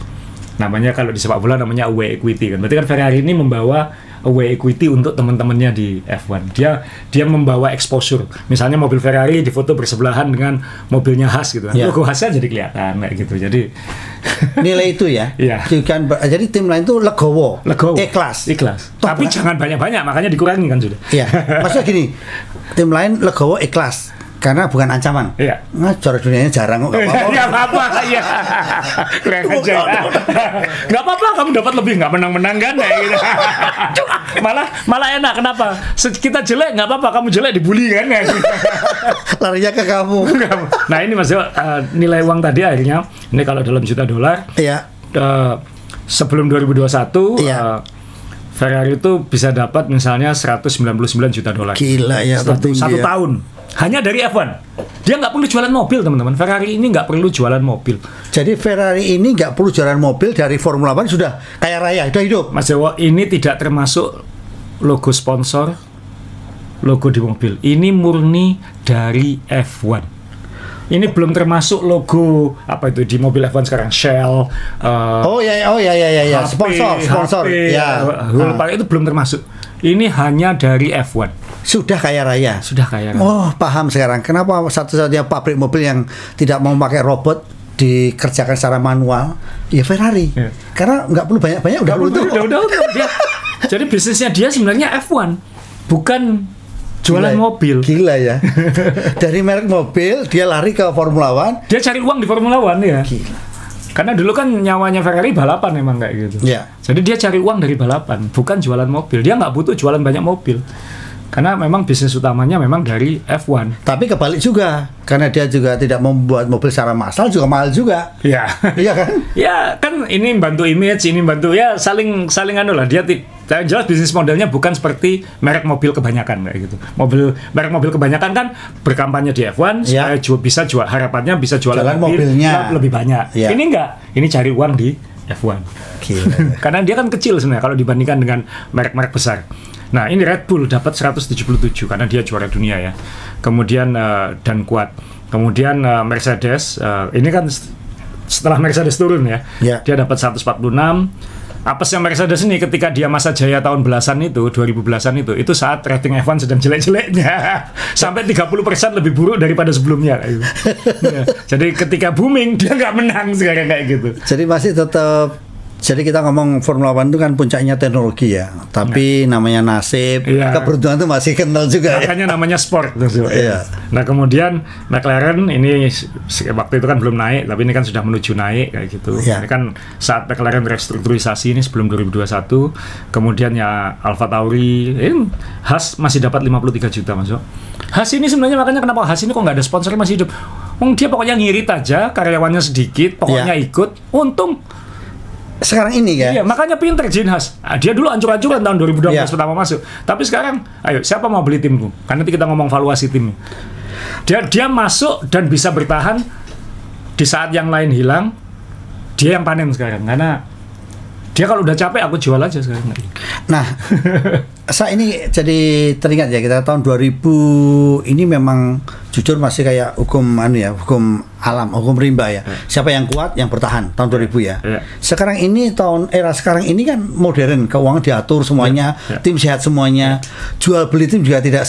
Namanya kalau di sepak bola namanya away equity kan. Berarti kan Ferrari ini membawa away equity untuk teman-temannya di F1. Dia membawa exposure. Misalnya mobil Ferrari difoto bersebelahan dengan mobilnya Haas gitu. Logo Haasnya jadi kelihatan kayak gitu. Jadi nilai itu ya. Jadi tim lain itu legowo. Ikhlas. Tapi jangan banyak-banyak, makanya dikurangi kan sudah. Maksudnya gini, tim lain legowo ikhlas. Karena bukan ancaman. Juara dunianya jarang kok. Nggak apa-apa. Kurang aja. Nggak apa-apa, kamu dapat lebih, nggak menang-menang kan kayak gitu. malah enak. Kenapa? Kita jelek nggak apa-apa, kamu jelek dibully kan kayak gitu. Larinya ke kamu. Nah ini Mas nilai uang tadi akhirnya ini kalau dalam juta dolar. Sebelum 2021 Ferrari itu bisa dapat misalnya 199 juta dolar. Gila ya, satu tahun. Hanya dari F1. Dia nggak perlu jualan mobil, teman-teman. Ferrari ini nggak perlu jualan mobil. Jadi Ferrari ini nggak perlu jualan mobil, dari Formula One sudah kaya raya, sudah hidup. Mas Jawa, ini tidak termasuk logo sponsor, logo di mobil. Ini murni dari F1. Ini belum termasuk logo apa itu di mobil F1 sekarang, Shell. Sponsor. Itu belum termasuk. Ini hanya dari F1. Sudah kaya raya. Oh, paham sekarang. Kenapa satu-satunya pabrik mobil yang tidak mau pakai robot dikerjakan secara manual? Ya Ferrari. Karena nggak perlu banyak-banyak, udah dia. Jadi bisnisnya dia sebenarnya F1, bukan jualan mobil. Gila ya. Dari merek mobil dia lari ke Formula One. Dia cari uang di Formula One ya. Gila. Karena dulu kan nyawanya Ferrari balapan memang kayak gitu. Jadi dia cari uang dari balapan, bukan jualan mobil. Dia nggak butuh jualan banyak mobil. Karena memang bisnis utamanya memang dari F1. Tapi kebalik juga, karena dia juga tidak membuat mobil secara massal juga mahal juga. Iya. Iya kan? Ya kan ini bantu image, ini bantu ya saling anu lah. Dia yang jelas bisnis modelnya bukan seperti merek mobil kebanyakan kayak gitu. Merek mobil kebanyakan kan berkampanye di F1 supaya bisa jual, harapannya bisa jualan mobilnya lebih banyak. Ya. Ini enggak, ini cari uang di F1. Karena dia kan kecil sebenarnya kalau dibandingkan dengan merek-merek besar. Nah, ini Red Bull dapat 177 karena dia juara dunia ya. Kemudian dan kuat. Kemudian Mercedes ini kan setelah Mercedes turun ya. Dia dapat 146. Apesnya Mercedes ini ketika dia masa jaya tahun belasan itu, 2010-an itu saat rating F1 sedang jelek-jeleknya. Sampai 30% lebih buruk daripada sebelumnya. Ya. Jadi ketika booming dia nggak menang sekarang kayak gitu. Jadi masih tetap. Jadi kita ngomong Formula One itu kan puncaknya teknologi ya, tapi namanya nasib, keberuntungan itu masih kental juga. Makanya namanya sport. Nah kemudian McLaren ini waktu itu kan belum naik, tapi ini kan sudah menuju naik kayak gitu. Ini kan saat McLaren restrukturisasi ini sebelum 2021, kemudian ya Alfa Tauri, Haas masih dapat 53 juta masuk. Haas ini sebenarnya makanya kenapa Haas ini kok nggak ada sponsor masih hidup? Dia pokoknya ngirit aja, karyawannya sedikit, pokoknya ikut, untung. Sekarang ini kan? Iya, makanya pinter Gene Haas. Dia dulu ancur-ancuran tahun 2012 pertama masuk. Tapi sekarang, ayo siapa mau beli timku? Karena nanti kita ngomong valuasi tim. Dia masuk dan bisa bertahan di saat yang lain hilang. Dia yang panen sekarang. Karena dia kalau udah capek aku jual aja sekarang. Nah, saya ini jadi teringat ya kita tahun 2000 ini memang jujur masih kayak hukum hukum alam, hukum rimba ya. Siapa yang kuat yang bertahan tahun 2000 ya. Sekarang ini era sekarang ini kan modern, keuangan diatur semuanya, tim sehat semuanya. Jual beli tim juga tidak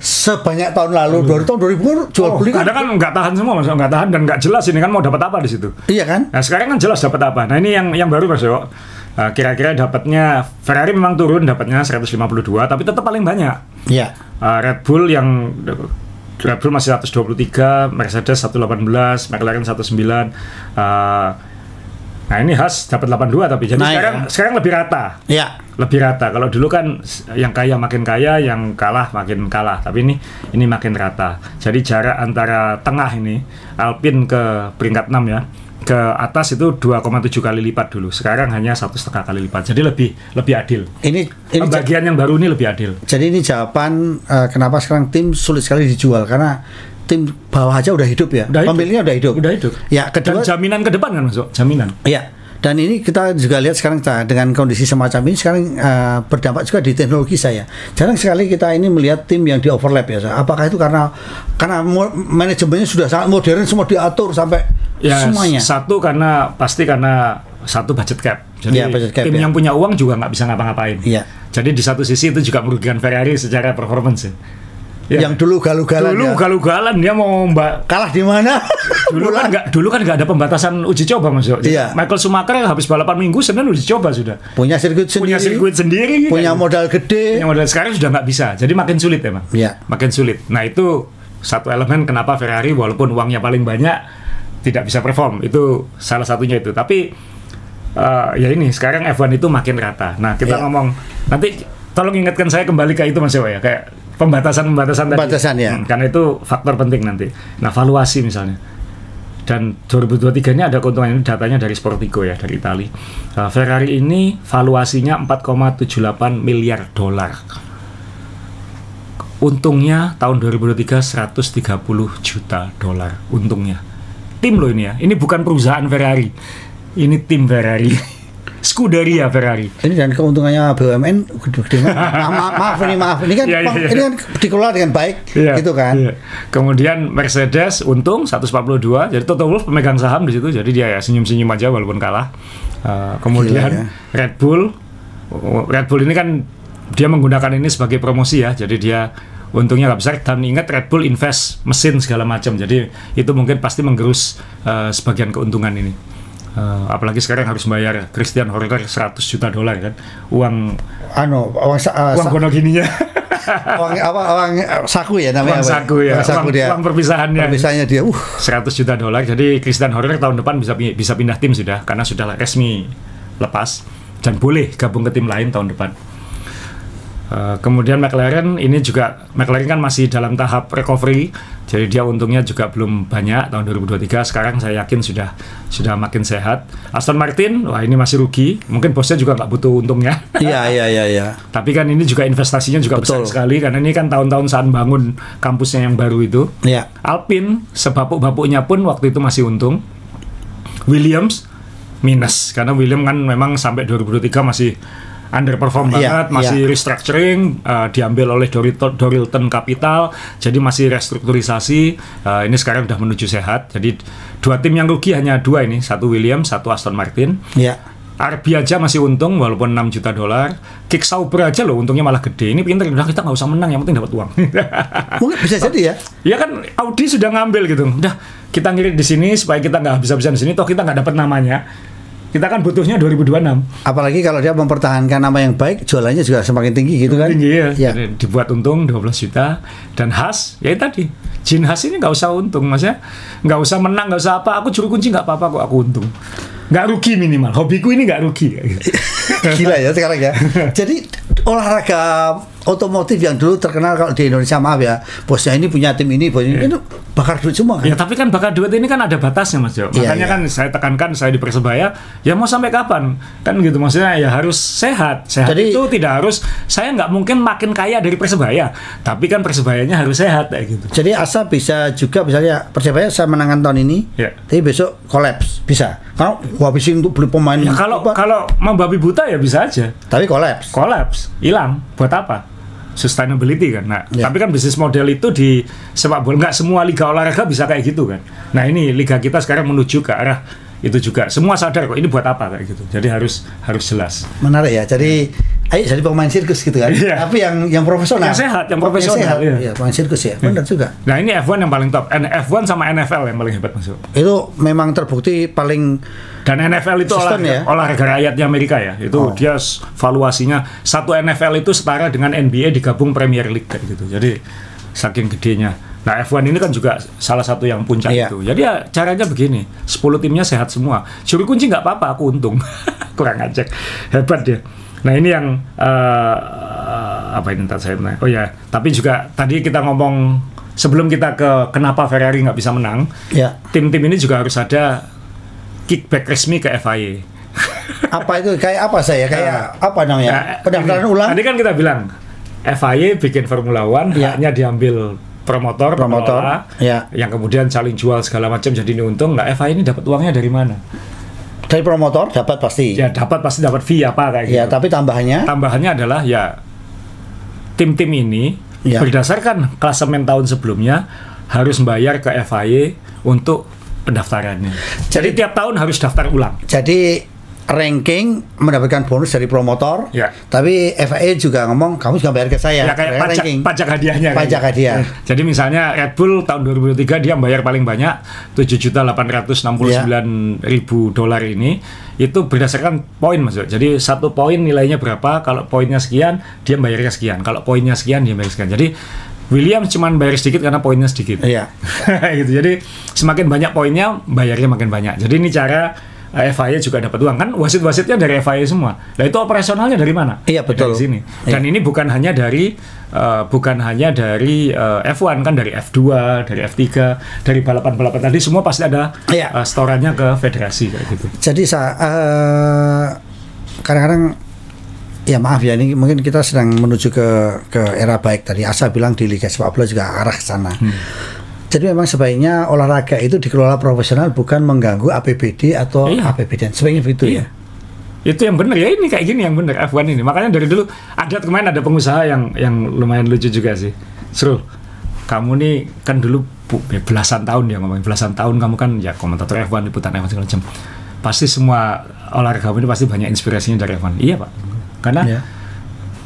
sebanyak tahun lalu. Tahun 2000 jual beli kan nggak tahan semua, Mas, nggak tahan dan nggak jelas ini kan mau dapat apa di situ. Iya kan? Nah, sekarang kan jelas dapat apa. Nah, ini yang baru Mas Yo. Kira-kira dapatnya Ferrari memang turun, dapatnya 152 tapi tetap paling banyak. Iya. Red Bull masih 123, Mercedes 118, McLaren 19. Nah, ini Haas dapat 82 tapi jadi sekarang lebih rata. Iya. Lebih rata. Kalau dulu kan yang kaya makin kaya, yang kalah makin kalah. Tapi ini makin rata. Jadi jarak antara tengah ini Alpine ke peringkat 6 ya. Ke atas itu 2,7 kali lipat dulu. Sekarang hanya 1,5 kali lipat. Jadi lebih adil. Ini bagian yang baru ini lebih adil. Jadi ini jawaban kenapa sekarang tim sulit sekali dijual karena tim bawah aja udah hidup ya. Pemiliknya udah hidup. Ya, kedua, dan jaminan ke depan kan masuk. Jaminan. Iya. Dan ini kita juga lihat sekarang dengan kondisi semacam ini sekarang berdampak juga di teknologi saya. Jarang sekali kita ini melihat tim yang di overlap ya. Apakah itu karena manajemennya sudah sangat modern, semua diatur sampai semuanya. Pasti karena satu budget cap. Jadi budget cap, tim yang punya uang juga nggak bisa ngapa-ngapain. Jadi di satu sisi itu juga merugikan Ferrari secara performance. Yang dulu galugalan dia mau kalah di mana? Dulu kan nggak ada pembatasan uji coba Mas. Michael Schumacher habis balapan minggu Senin uji coba sudah. Punya sirkuit sendiri. Punya modal gede. Sekarang sudah nggak bisa. Jadi makin sulit emang. Makin sulit. Nah, itu satu elemen kenapa Ferrari walaupun uangnya paling banyak tidak bisa perform. Itu salah satunya itu. Tapi ya ini sekarang F1 itu makin rata. Nah, kita ngomong nanti tolong ingatkan saya kembali ke itu Mas Dewa ya, kayak pembatasan tadi. Ya. Karena itu faktor penting nanti. Nah, valuasi misalnya. Dan 2023 ini ada keuntungan, ini datanya dari Sportico ya, dari Itali. Ferrari ini valuasinya 4,78 miliar dolar. Untungnya tahun 2023 130 juta dolar untungnya. Tim loh ini ya. Ini bukan perusahaan Ferrari. Ini tim Ferrari. Scuderia Ferrari. Ini dan keuntungannya BUMN gede. Maaf ini kan ini kan dikelola dengan baik gitu kan. Kemudian Mercedes untung 142. Jadi Toto Wolff pemegang saham di situ. Jadi dia ya senyum-senyum aja walaupun kalah. Kemudian Red Bull ini kan dia menggunakan ini sebagai promosi ya. Jadi dia untungnya nggak besar, dan ingat Red Bull invest mesin segala macam. Jadi itu mungkin pasti menggerus sebagian keuntungan ini. Apalagi sekarang harus bayar Christian Horner 100 juta dolar kan, uang bono gininya. uang saku ya namanya. Uang perpisahannya dia 100 juta dolar. Jadi Christian Horner tahun depan bisa pindah tim sudah, karena sudah resmi lepas dan boleh gabung ke tim lain tahun depan. Kemudian McLaren ini juga, McLaren kan masih dalam tahap recovery, jadi dia untungnya juga belum banyak tahun 2023. Sekarang saya yakin sudah makin sehat. Aston Martin, wah ini masih rugi, mungkin bosnya juga nggak butuh untungnya. Iya. Tapi kan ini juga investasinya juga besar sekali, karena ini kan tahun-tahun saat bangun kampusnya yang baru itu. Iya. Alpine sebapuk-bapuknya pun waktu itu masih untung. Williams minus, karena Williams kan memang sampai 2023 masih underperform banget, masih restructuring, diambil oleh Dorilton Capital, jadi masih restrukturisasi. Ini sekarang udah menuju sehat. Jadi dua tim yang rugi hanya dua ini, satu Williams, satu Aston Martin. RB aja masih untung walaupun $6 juta. Kick Sauber aja loh untungnya malah gede. Ini pinter, udah kita nggak usah menang, yang penting dapat uang. Mungkin bisa jadi ya. Ya kan Audi sudah ngambil gitu. Udah kita ngirit di sini supaya kita nggak habis-habisan di sini, toh kita nggak dapat namanya. Kita kan butuhnya 2026. Apalagi kalau dia mempertahankan nama yang baik, jualannya juga semakin tinggi gitu kan. Tinggi ya. Dibuat untung 12 juta. Dan Haas, ya tadi. Jin Haas ini nggak usah untung, maksudnya nggak usah menang, nggak usah apa. Aku juru kunci nggak apa-apa kok, aku untung. Nggak rugi minimal. Hobiku ini nggak rugi. Gila ya sekarang ya. Jadi olahraga otomotif yang dulu terkenal kalau di Indonesia, maaf ya, bosnya ini punya tim ini, bosnya ini bakar duit semua kan? Ya tapi kan bakar duit ini kan ada batasnya Mas Jo. Makanya kan saya tekankan, saya di Persebaya, ya mau sampai kapan? Kan gitu, maksudnya ya harus sehat. Sehat jadi, itu tidak harus, saya nggak mungkin makin kaya dari Persebaya, tapi kan Persebayanya harus sehat kayak gitu. Jadi Asa bisa juga misalnya Persebaya saya menangkan tahun ini, tapi besok kolaps bisa. Kalau habisin untuk beli pemain. Ya, kalau membabi buta ya bisa aja. Tapi kolaps, hilang. Buat apa? Sustainability kan. Nah, tapi kan bisnis model itu di sepak bola, nggak semua liga olahraga bisa kayak gitu kan. Nah, ini liga kita sekarang menuju ke arah itu juga. Semua sadar kok ini buat apa kayak gitu. Jadi harus jelas. Menarik ya. Jadi ayo jadi pemain sirkus gitu kan. Tapi yang profesional. Yang sehat, yang profesional. Iya, pemain sirkus ya. Benar juga. Nah, ini F1 yang paling top. F1 sama NFL yang paling hebat masuk. Itu memang terbukti paling. Dan NFL itu olahraga rakyatnya Amerika ya. Itu dia valuasinya satu NFL itu setara dengan NBA digabung Premier League kayak gitu. Jadi saking gedenya. Nah, F1 ini kan juga salah satu yang puncak itu. Jadi ya caranya begini, 10 timnya sehat semua. Juru kunci nggak apa-apa, aku untung. Kurang ngajak. Hebat dia. Nah, ini yang apa ini ntar saya bilang. Oh ya, tapi juga tadi kita ngomong sebelum kita ke kenapa Ferrari nggak bisa menang. Tim-tim ini juga harus ada kickback resmi ke FIA. Apa itu? Kayak apa saya? Kayak apa namanya? Pendaftaran ulang? Tadi kan kita bilang FIA bikin Formula One, haknya diambil promotor, yang kemudian saling jual segala macam jadi ini untung. Nah, FIA ini dapat uangnya dari mana? Dari promotor dapat pasti. Ya dapat fee apa kayak gitu. Ya, tapi tambahannya adalah ya tim-tim ini berdasarkan klasemen tahun sebelumnya harus membayar ke FIA untuk pendaftarannya. Jadi tiap tahun harus daftar ulang. Jadi ranking mendapatkan bonus dari promotor. Tapi FIA juga ngomong kamu juga bayar ke saya. Ya kayak pajak hadiahnya. Pajak hadiah. Jadi misalnya Red Bull tahun 2023 dia bayar paling banyak $7.869.000 ini. Itu berdasarkan poin maksudnya. Jadi satu poin nilainya berapa? Kalau poinnya sekian, dia bayarnya sekian. Kalau poinnya sekian, dia bayar sekian. Jadi Williams cuma bayar sedikit karena poinnya sedikit. Gitu. Jadi semakin banyak poinnya, bayarnya makin banyak. Jadi ini cara FIA juga dapat uang kan, wasit-wasitnya dari FIA semua. Nah itu operasionalnya dari mana? Iya betul. Dari sini. Dan ini bukan hanya dari F1 kan, dari F2, dari F3, dari balapan-balapan tadi semua pasti ada setorannya ke federasi kayak gitu. Jadi kadang-kadang ya maaf ya, ini mungkin kita sedang menuju ke era baik. Tadi Asa bilang di Liga Sepak Bola juga arah ke sana. Jadi memang sebaiknya olahraga itu dikelola profesional, bukan mengganggu APBD atau APBD. Sebaiknya begitu ya. Itu yang benar ya, ini kayak gini yang benar F1 ini. Makanya dari dulu kemarin ada pengusaha yang lumayan lucu juga sih. Srul, kamu nih kan dulu belasan tahun dia ngomongin, belasan tahun kamu kan ya komentator F1, liputan F1 segala macam. Pasti semua olahraga kamu ini pasti banyak inspirasinya dari F1. Iya Pak. Karena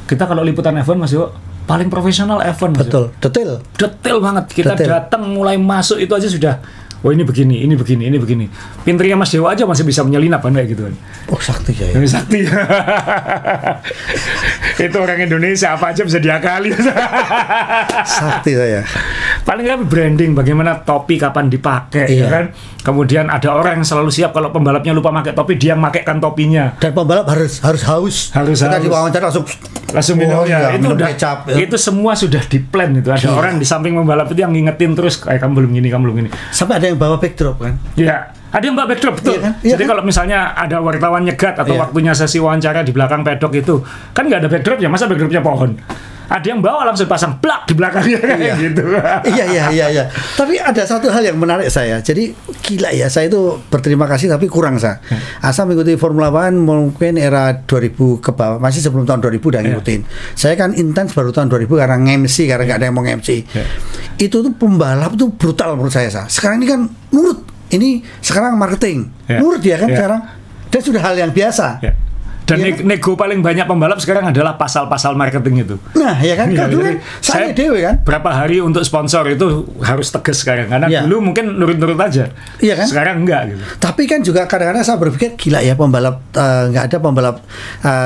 kita kalau liputan F1 Mas Yo paling profesional F1. Betul, detail banget. Kita datang mulai masuk itu aja sudah, oh ini begini. Pinternya Mas Dewa aja masih bisa menyelinap kan kayak gitu kan. Oh sakti ya. Sakti. Itu orang Indonesia apa aja bisa diakali. Sakti saya. Paling nggak branding, bagaimana topi kapan dipakai, ya kan. Kemudian ada orang yang selalu siap kalau pembalapnya lupa pakai topi, dia yang makaikan topinya. Dan pembalap harus haus. Kita diwawancara langsung langsung minum ya. Itu udah kecap, ya. Itu semua sudah di plan itu. Ada orang di samping pembalap itu yang ngingetin terus kayak kamu belum gini. Sampai ada yang bawa backdrop kan? Iya. Ada yang bawa backdrop betul. Iya kan? Jadi kalau misalnya ada wartawan nyegat atau waktunya sesi wawancara di belakang pedok itu kan nggak ada backdrop ya, masa backdropnya pohon? Ada yang bawa langsung pasang plak di belakangnya kayak gitu. Iya. Tapi ada satu hal yang menarik saya. Jadi gila ya, saya itu berterima kasih tapi kurang saya. Asal mengikuti Formula One mungkin era 2000 ke bawah, masih sebelum tahun 2000 udah ngikutin. Saya kan intens baru tahun 2000 karena nge-MC, karena nggak ada yang mau nge-MC. Itu tuh pembalap tuh brutal menurut saya. Sekarang ini kan nurut. Ini sekarang marketing. Nurut dia kan sekarang. Dan sudah hal yang biasa. Dan nego paling banyak pembalap sekarang adalah pasal-pasal marketing itu. Nah, ya kan? Dulu kan saya dewe kan. Berapa hari untuk sponsor itu harus tegas sekarang karena dulu mungkin nurut-nurut aja. Iya kan? Sekarang enggak gitu. Tapi kan juga kadang-kadang saya berpikir gila ya pembalap nggak ada pembalap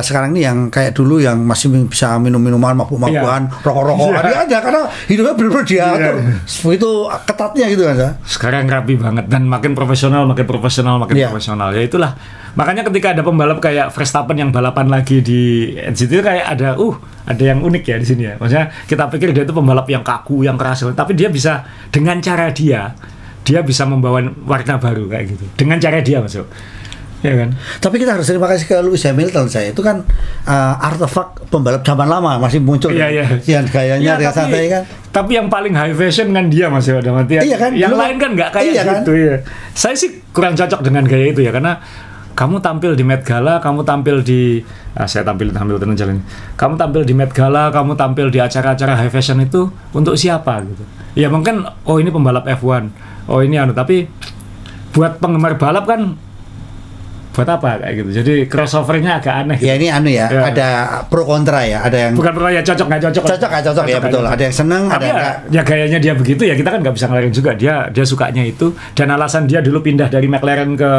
sekarang ini yang kayak dulu yang masih bisa minum-minuman, mabuk-mabukan, rokok-rokokan. Dia ada karena hidupnya benar-benar diatur. Begitu ketatnya gitu kan. Sekarang rapi banget dan makin profesional. Ya itulah. Makanya ketika ada pembalap kayak Verstappen yang balapan lagi di NCT kayak ada yang unik ya di sini ya. Maksudnya kita pikir dia itu pembalap yang kaku, yang keras, tapi dia bisa dengan cara dia bisa membawa warna baru kayak gitu. Dengan cara dia masuk. Ya kan? Tapi kita harus terima kasih ke Lewis Hamilton saya. Itu kan artefak pembalap zaman lama masih muncul. Iya. Yang gayanya dia santai kan. Tapi yang paling high fashion kan dia masih ada mati. Iya kan? Yang lain kan nggak kayak gitu ya. Saya sih kurang cocok dengan gaya itu ya karena kamu tampil di Met Gala, kamu tampil di saya tampil Hamilton jalan. Kamu tampil di Met Gala, kamu tampil di acara-acara high fashion itu untuk siapa gitu. Ya mungkin ini pembalap F1. Ini tapi buat penggemar balap kan buat apa kayak gitu. Jadi crossovernya agak aneh. Ya gitu. Ini ada pro kontra ya, ada yang bukan pro ya cocok nggak cocok. Cocok ya betul. Ada yang seneng, ada yang ya gayanya dia begitu ya kita kan nggak bisa ngelarin juga. Dia sukanya itu dan alasan dia dulu pindah dari McLaren ke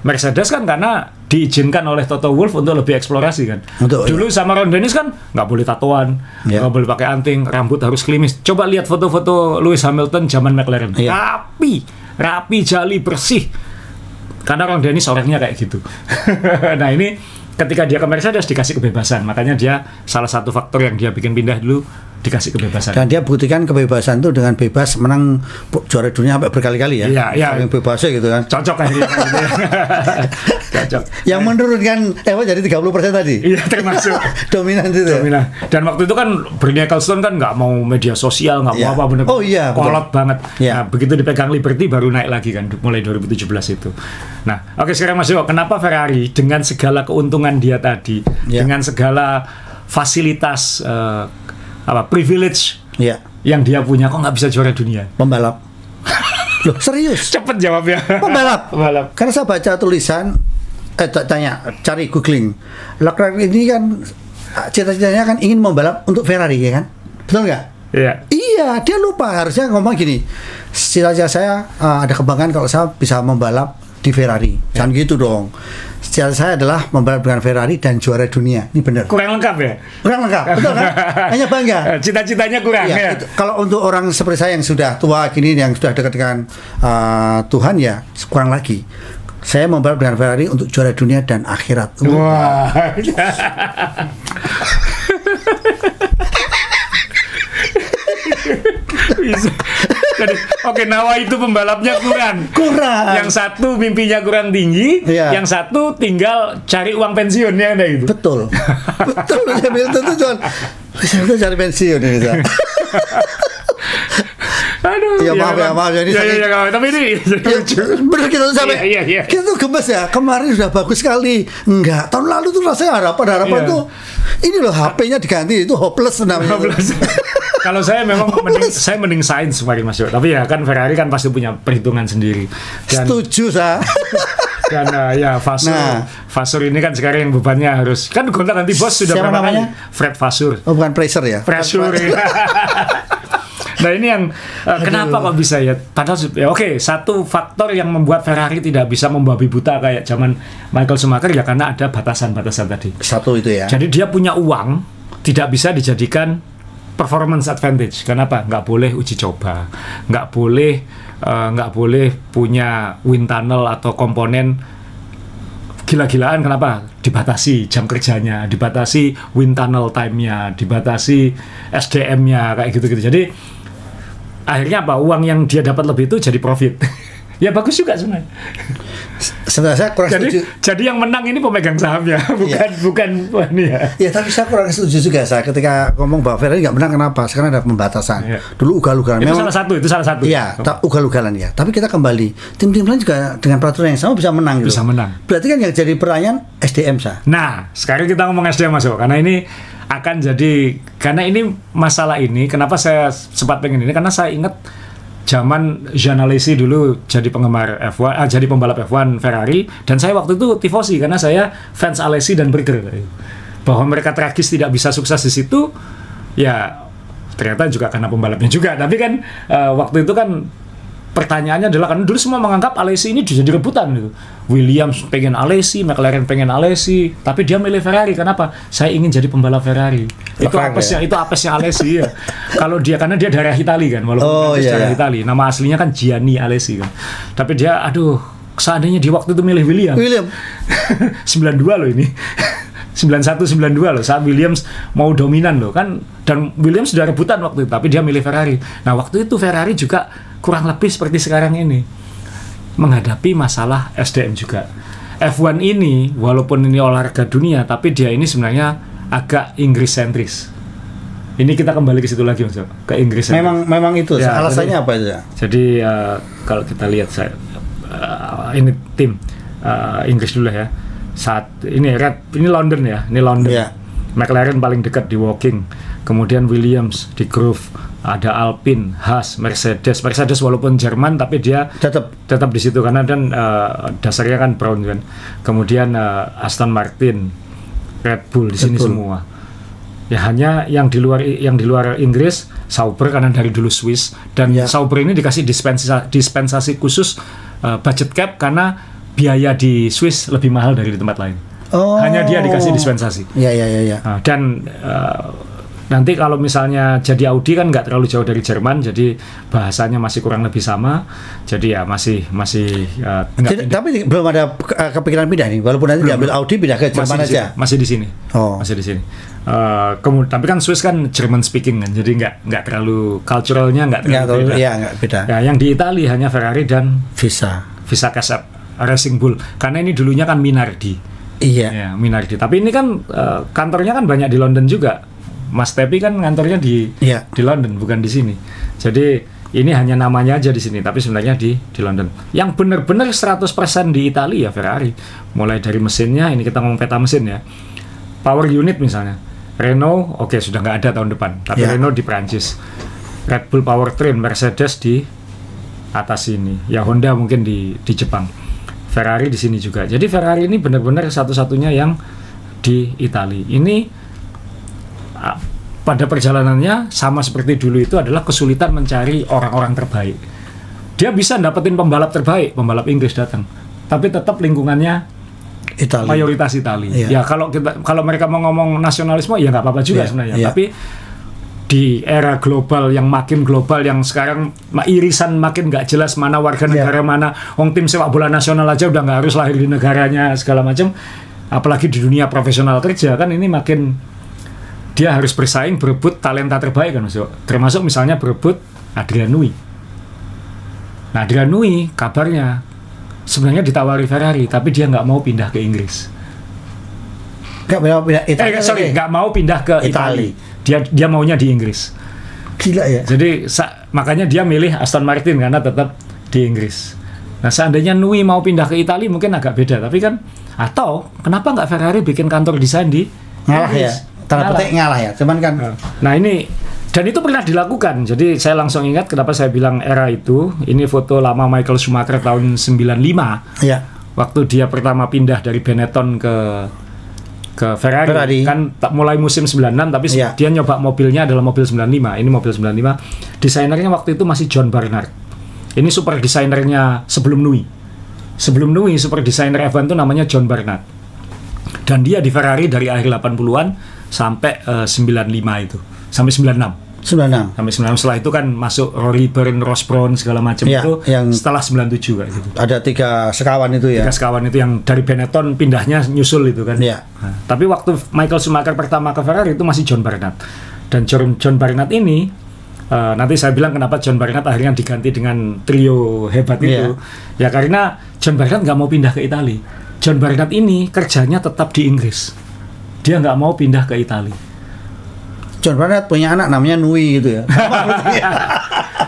Mercedes kan karena diizinkan oleh Toto Wolff untuk lebih eksplorasi kan. Dulu sama Ron Dennis kan nggak boleh tatoan, nggak boleh pakai anting, rambut harus klimis. Coba lihat foto-foto Lewis Hamilton zaman McLaren. Rapi, jali, bersih. Karena Ron Dennis orangnya kayak gitu. Nah ini ketika dia ke Mercedes dikasih kebebasan. Makanya dia salah satu faktor yang dia bikin pindah dulu dikasih kebebasan. Dan dia buktikan kebebasan itu dengan bebas menang juara dunia sampai berkali-kali ya. Iya. Yang bebasnya gitu kan. Cocok akhirnya. Cocok. Yang menurunkan jadi 30% tadi. Iya termasuk. Dominan itu. Dominan. Dan waktu itu kan Bernie Ecclestone kan nggak mau media sosial, nggak mau apa bener. Kolot banget. Nah begitu dipegang Liberty baru naik lagi kan mulai 2017 itu. Nah oke sekarang Mas Yo, kenapa Ferrari dengan segala keuntungan dia tadi, dengan segala fasilitas privilege yang dia punya kok nggak bisa juara dunia? Pembalap. Loh serius? Cepet jawabnya. Pembalap. Karena saya baca tulisan, cari googling. Leclerc ini kan cita-citanya kan ingin membalap untuk Ferrari ya kan? Betul nggak? Iya, dia lupa harusnya ngomong gini. Cita-cita saya ada kebanggaan kalau saya bisa membalap di Ferrari. Jangan gitu dong. Cita saya adalah membalap dengan Ferrari dan juara dunia. Ini benar. Kurang lengkap ya? Kurang lengkap, betul kan? Hanya bangga. Cita-citanya kurang ya. Kalau untuk orang seperti saya yang sudah tua gini, yang sudah dekat dengan Tuhan ya kurang lagi. Saya membalap dengan Ferrari untuk juara dunia dan akhirat. Wah. Oke, Nawa itu pembalapnya kurang. Yang satu mimpinya kurang tinggi, yang satu tinggal cari uang pensiun ya ada itu. Betul. Hamilton itu cari pensiun bisa. Aduh. Maaf ya ini. Tapi ini benar kita tuh sampai. Kita tuh gemes ya. Kemarin sudah bagus sekali. Enggak. Tahun lalu tuh rasanya harapan tuh. Ini loh HP-nya diganti itu hopeless namanya. Kalau saya memang mending sains kemarin Mas Yo. Tapi ya kan Ferrari kan pasti punya perhitungan sendiri. Setuju saya. Dan Vasseur ini kan sekarang yang bebannya harus kan gonta nanti bos sudah berapa namanya? Fred Vasseur. Oh bukan Fraser ya? Fraser. Nah ini yang kenapa kok bisa ya? Padahal satu faktor yang membuat Ferrari tidak bisa membabi buta kayak zaman Michael Schumacher ya karena ada batasan-batasan tadi. Satu itu ya. Jadi dia punya uang tidak bisa dijadikan performance advantage. Kenapa? Nggak boleh uji coba, nggak boleh punya wind tunnel atau komponen gila-gilaan. Kenapa? dibatasi jam kerjanya, dibatasi wind tunnel time-nya, dibatasi SDM-nya kayak gitu-gitu. Jadi akhirnya apa? Uang yang dia dapat lebih itu jadi profit. Ya bagus juga sebenarnya. Sebenarnya saya kurang setuju. Jadi yang menang ini pemegang sahamnya, bukan ini ya. Ya tapi saya kurang setuju juga saya ketika ngomong bahwa Ferrari nggak menang kenapa? Sekarang ada pembatasan. Dulu ugal-ugalan. Itu salah satu. Iya, ugal-ugalan ya. Tapi kita kembali, tim-tim lain juga dengan peraturan yang sama bisa menang. Bisa menang. Berarti kan yang jadi pertanyaan SDM sah. Nah, sekarang kita ngomong SDM masuk karena ini akan jadi karena ini masalah ini. Kenapa saya sempat pengen ini? Karena saya ingat zaman Jean Alesi dulu jadi penggemar F1, jadi pembalap F1 Ferrari, dan saya waktu itu tifosi karena saya fans Alesi dan Berger. Bahwa mereka tragis tidak bisa sukses di situ, ya ternyata juga karena pembalapnya juga. Tapi kan waktu itu kan pertanyaannya adalah kan dulu semua menganggap Alesi ini jadi rebutan gitu. Williams pengen Alesi, McLaren pengen Alesi, tapi dia milih Ferrari. Kenapa? Saya ingin jadi pembalap Ferrari. Itu apesnya Alesi ya. Kalau dia karena dia darah Itali kan, walaupun darah Itali. Nama aslinya kan Gianni Alesi kan. Tapi dia seandainya di waktu itu milih William. 92 loh ini. 91-92 loh, saat Williams mau dominan loh kan, dan Williams sudah rebutan waktu itu, tapi dia milih Ferrari. Nah waktu itu Ferrari juga kurang lebih seperti sekarang ini, menghadapi masalah SDM juga. F1 ini walaupun ini olahraga dunia, tapi dia ini sebenarnya agak Inggris sentris. Ini kita kembali ke situ lagi Mas, ke Inggris sentris. Memang itu ya, alasannya apa itu? Jadi kalau kita lihat ini tim Inggris dulu ya. Saat ini London ya, ini London. Yeah. McLaren paling dekat di Woking, kemudian Williams di Grove, ada Alpine, Haas, Mercedes walaupun Jerman tapi dia tetap di situ karena dan dasarnya kan Brown kan. Kemudian Aston Martin, Red Bull di sini semua. Ya hanya yang di luar Inggris, Sauber karena dari dulu Swiss, dan Sauber ini dikasih dispensasi khusus budget cap karena biaya di Swiss lebih mahal dari di tempat lain. Hanya dia dikasih dispensasi. Iya. Dan nanti kalau misalnya jadi Audi kan nggak terlalu jauh dari Jerman, jadi bahasanya masih kurang lebih sama. Jadi ya masih tapi belum ada kepikiran pindah nih. Walaupun nanti diambil Audi pindah ke Jerman aja. Masih di sini. Masih di sini. Tapi kan Swiss kan German speaking kan, jadi nggak terlalu culturalnya nggak terlalu beda. Iya, nggak beda. Nah, yang di Italia hanya Ferrari dan Visa Casap Racing Bull, karena ini dulunya kan Minardi. Iya. Ya, Minardi. Tapi ini kan kantornya kan banyak di London juga. Mas Tepi kan kantornya di London, bukan di sini. Jadi ini hanya namanya aja di sini, tapi sebenarnya di London. Yang benar-benar 100% di Italia ya Ferrari. Mulai dari mesinnya, ini kita ngomong peta mesin ya. Power unit misalnya. Renault, sudah nggak ada tahun depan. Tapi Renault di Prancis. Red Bull Powertrain, Mercedes di atas sini. Ya Honda mungkin di Jepang. Ferrari di sini juga. Jadi Ferrari ini benar-benar satu-satunya yang di Italia. Ini pada perjalanannya sama seperti dulu itu adalah kesulitan mencari orang-orang terbaik. Dia bisa dapetin pembalap terbaik, pembalap Inggris datang, tapi tetap lingkungannya mayoritas Italia. Ya kalau mereka mau ngomong nasionalisme ya nggak apa-apa juga sebenarnya. Tapi di era global yang makin global, yang sekarang irisan makin nggak jelas mana warga negara mana, tim sepak bola nasional aja udah nggak harus lahir di negaranya segala macam, apalagi di dunia profesional kerja kan ini makin dia harus bersaing berebut talenta terbaik kan Mas. Termasuk misalnya berebut Adrian Newey. Nah Adrian Newey kabarnya sebenarnya ditawari Ferrari tapi dia nggak mau pindah ke Inggris. Nggak mau pindah ke Italia. Dia maunya di Inggris. Gila ya. Jadi makanya dia milih Aston Martin karena tetap di Inggris. Nah seandainya Newey mau pindah ke Italia mungkin agak beda. Tapi kan atau kenapa nggak Ferrari bikin kantor desain di ngalah ya? Tanda petik ngalah ya. Cuman kan. Nah ini dan itu pernah dilakukan. Jadi saya langsung ingat kenapa saya bilang era itu. Ini foto lama Michael Schumacher tahun 95. Ya. Waktu dia pertama pindah dari Benetton ke Ferrari. Kan mulai musim 96 tapi dia nyoba mobilnya adalah mobil 95. Ini mobil 95. Desainernya waktu itu masih John Barnard. Ini super desainernya sebelum Newey. Sebelum Newey super desainer F1 itu namanya John Barnard. Dan dia di Ferrari dari akhir 80-an sampai 95 itu. Sampai 96. 96. Sampai 96. Setelah itu kan masuk Rory Byrne, Ross Brown segala macam itu yang setelah 97 kayak gitu. Ada 3 sekawan itu ya. 3 sekawan itu yang dari Benetton pindahnya nyusul itu kan. Iya. Nah, tapi waktu Michael Schumacher pertama ke Ferrari itu masih John Barnard. Dan John Barnard ini nanti saya bilang kenapa John Barnard akhirnya diganti dengan trio hebat itu. Ya karena John Barnard nggak mau pindah ke Italia. John Barnard ini kerjanya tetap di Inggris. Dia nggak mau pindah ke Italia. John Barnard punya anak namanya Nui gitu ya.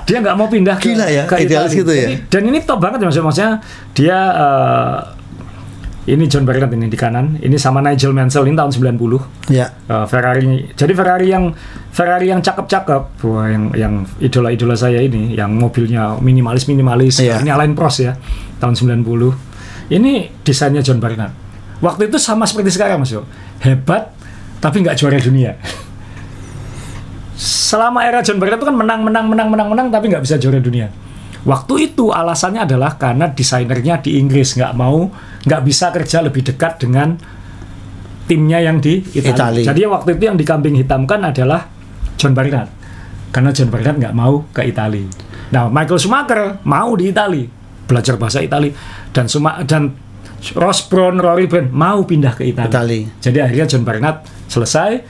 Dia nggak mau pindah ke, gila ya, ke Italia gitu ya. Dan ini top banget ya, maksudnya dia ini John Barnard ini di kanan, ini sama Nigel Mansell ini tahun 90. Ya. Ferrari. Jadi Ferrari yang cakep-cakep, wah yang idola-idola saya ini, yang mobilnya minimalis. Ya. Ini Alain Prost ya, tahun 90. Ini desainnya John Barnard. Waktu itu sama seperti sekarang Mas Yo. Hebat tapi nggak juara dunia. Selama era John Barnard itu kan menang tapi nggak bisa juara dunia. Waktu itu alasannya adalah karena desainernya di Inggris nggak bisa kerja lebih dekat dengan timnya yang di Italia. Jadi waktu itu yang dikambing hitamkan adalah John Barnard karena John Barnard nggak mau ke Italia. Nah Michael Schumacher mau di Italia, belajar bahasa Italia, dan Ross Brown, Rory Byrne mau pindah ke Italia. Jadi akhirnya John Barnard selesai,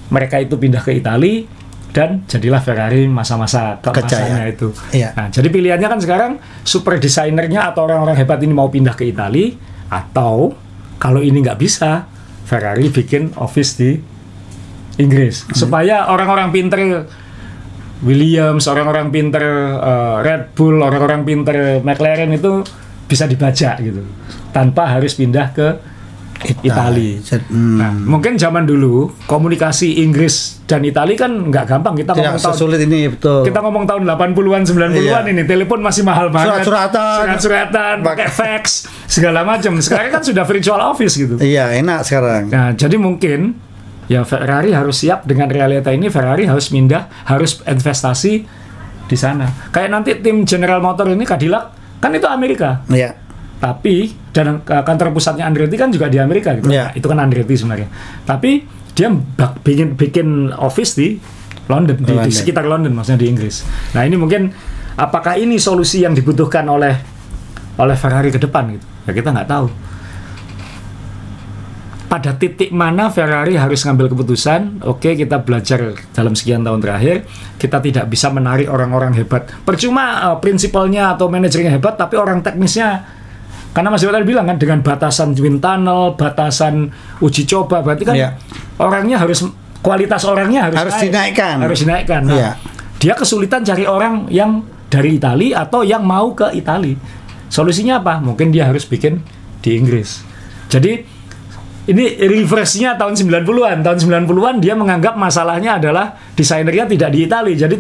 mereka itu pindah ke Italia. Dan jadilah Ferrari masa-masa keemasannya itu. Iya. Nah, jadi pilihannya kan sekarang super desainernya atau orang-orang hebat ini mau pindah ke Italia, atau kalau ini nggak bisa, Ferrari bikin office di Inggris supaya orang-orang pinter Williams, orang-orang pinter Red Bull, orang-orang pinter McLaren itu bisa dibajak gitu, tanpa harus pindah ke Italia. Nah, mungkin zaman dulu komunikasi Inggris dan Italia kan nggak gampang. Kita ngomong tahun ini, betul. Kita ngomong tahun 80-an, 90-an ini telepon masih mahal banget. Surat-suratan, pakai fax, segala macam. Sekarang kan sudah virtual office gitu. Iya, enak sekarang. Nah, jadi mungkin ya Ferrari harus siap dengan realita ini. Ferrari harus harus investasi di sana. Kayak nanti tim General Motor ini Cadillac kan itu Amerika. Iya. Tapi dan kantor pusatnya Andretti kan juga di Amerika gitu. Yeah. Itu kan Andretti sebenarnya. Tapi dia bikin office di London, di sekitar London, maksudnya di Inggris. Nah ini mungkin apakah ini solusi yang dibutuhkan oleh Ferrari ke depan gitu? Ya kita nggak tahu. Pada titik mana Ferrari harus ngambil keputusan? Oke, kita belajar dalam sekian tahun terakhir, kita tidak bisa menarik orang-orang hebat. Percuma prinsipalnya atau manajernya hebat, tapi orang teknisnya. Karena Mas Yotal bilang kan dengan batasan wind tunnel, batasan uji coba, berarti kan orangnya kualitas orangnya harus dinaikkan. Harus dinaikkan. Nah, dia kesulitan cari orang yang dari Italia atau yang mau ke Italia. Solusinya apa? Mungkin dia harus bikin di Inggris. Jadi ini reverse-nya tahun 90-an. Tahun 90-an dia menganggap masalahnya adalah desainernya tidak di Italia. Jadi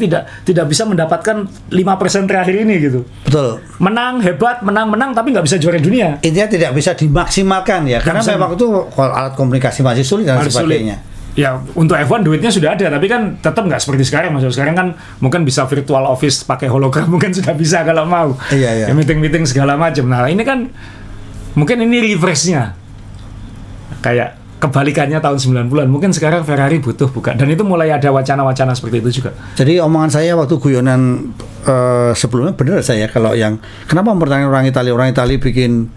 tidak bisa mendapatkan 5% terakhir ini gitu. Betul. Menang hebat, menang tapi nggak bisa juara dunia. Intinya tidak bisa dimaksimalkan ya. Karena memang itu alat komunikasi masih sulit dan sebagainya. Ya untuk F1 duitnya sudah ada, tapi kan tetap nggak seperti sekarang. Maksudnya sekarang kan mungkin bisa virtual office pakai hologram, mungkin sudah bisa kalau mau. Iya. Ya, meeting segala macam. Nah ini kan mungkin ini reverse-nya. Kayak kebalikannya tahun 90-an. Mungkin sekarang Ferrari butuh buka. Dan itu mulai ada wacana-wacana seperti itu juga. Jadi omongan saya waktu guyonan sebelumnya benar saya kalau yang kenapa mempertanyakan orang Italia bikin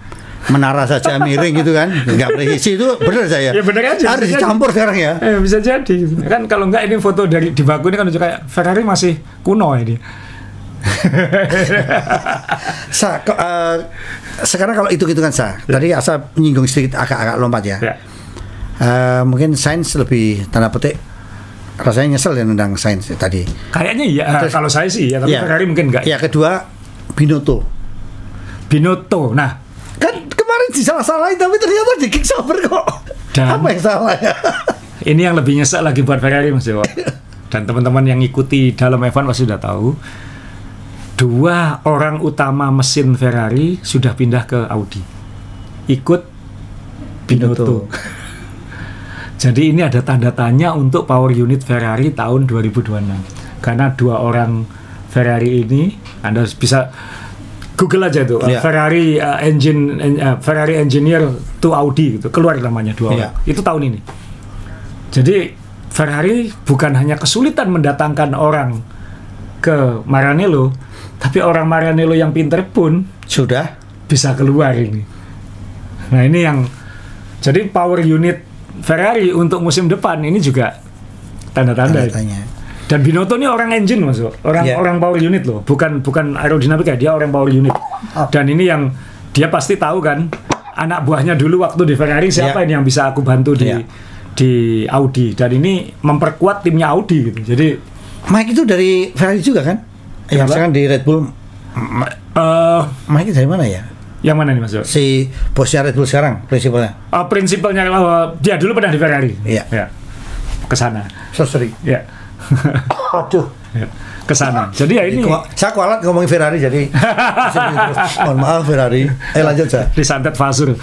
menara saja miring gitu kan, nggak presisi, itu benar saya. Ya benar aja. Harus dicampur sekarang ya. Bisa jadi. Kan kalau nggak ini foto di baku ini kan kayak Ferrari masih kuno ini. Sekarang kalau itu kan tadi Asa menyinggung sedikit agak lompat ya. Mungkin Sainz lebih tanda petik rasanya nyesel ya nendang Sainz tadi. Kayaknya iya. Kalau saya sih ya, tapi Ferrari mungkin enggak. Ya kedua Binotto. Nah kan kemarin disalah-salahin tapi ternyata di kick sober kok. Dan apa yang salah ya? Ini yang lebih nyesek lagi buat Ferrari Mas Dewa. Dan teman-teman yang ikuti dalam F1 pasti sudah tahu. 2 orang utama mesin Ferrari sudah pindah ke Audi. Ikut Binotto. Jadi ini ada tanda tanya untuk power unit Ferrari tahun 2026. Karena 2 orang Ferrari ini, Anda bisa Google aja tuh, Ferrari engineer to Audi gitu, keluar namanya 2 orang. Itu tahun ini. Jadi Ferrari bukan hanya kesulitan mendatangkan orang ke Maranello, tapi orang Maranello yang pinter pun sudah bisa keluar ini. Nah ini yang jadi power unit Ferrari untuk musim depan ini juga tanda-tanda. Dan Binotto ini orang engine masuk, orang power unit loh, bukan aerodinamika, dia orang power unit. Dan ini yang dia pasti tahu kan, anak buahnya dulu waktu di Ferrari siapa ini yang bisa aku bantu di Audi, dan ini memperkuat timnya Audi gitu. Jadi Mike itu dari Ferrari juga kan? Yang sekarang di Red Bull. Mike dari mana ya? Yang mana nih Mas? Si bosnya Red Bull sekarang, prinsipalnya. Prinsipalnya dia dulu pernah di Ferrari. Iya. Ya. Kesana. Sorry. Ya. Aduh. Ya. Kesana. Jadi ya ini. Saya kualat ngomongin Ferrari jadi. Mohon maaf Ferrari. Lanjut saya. Disantet Vasur.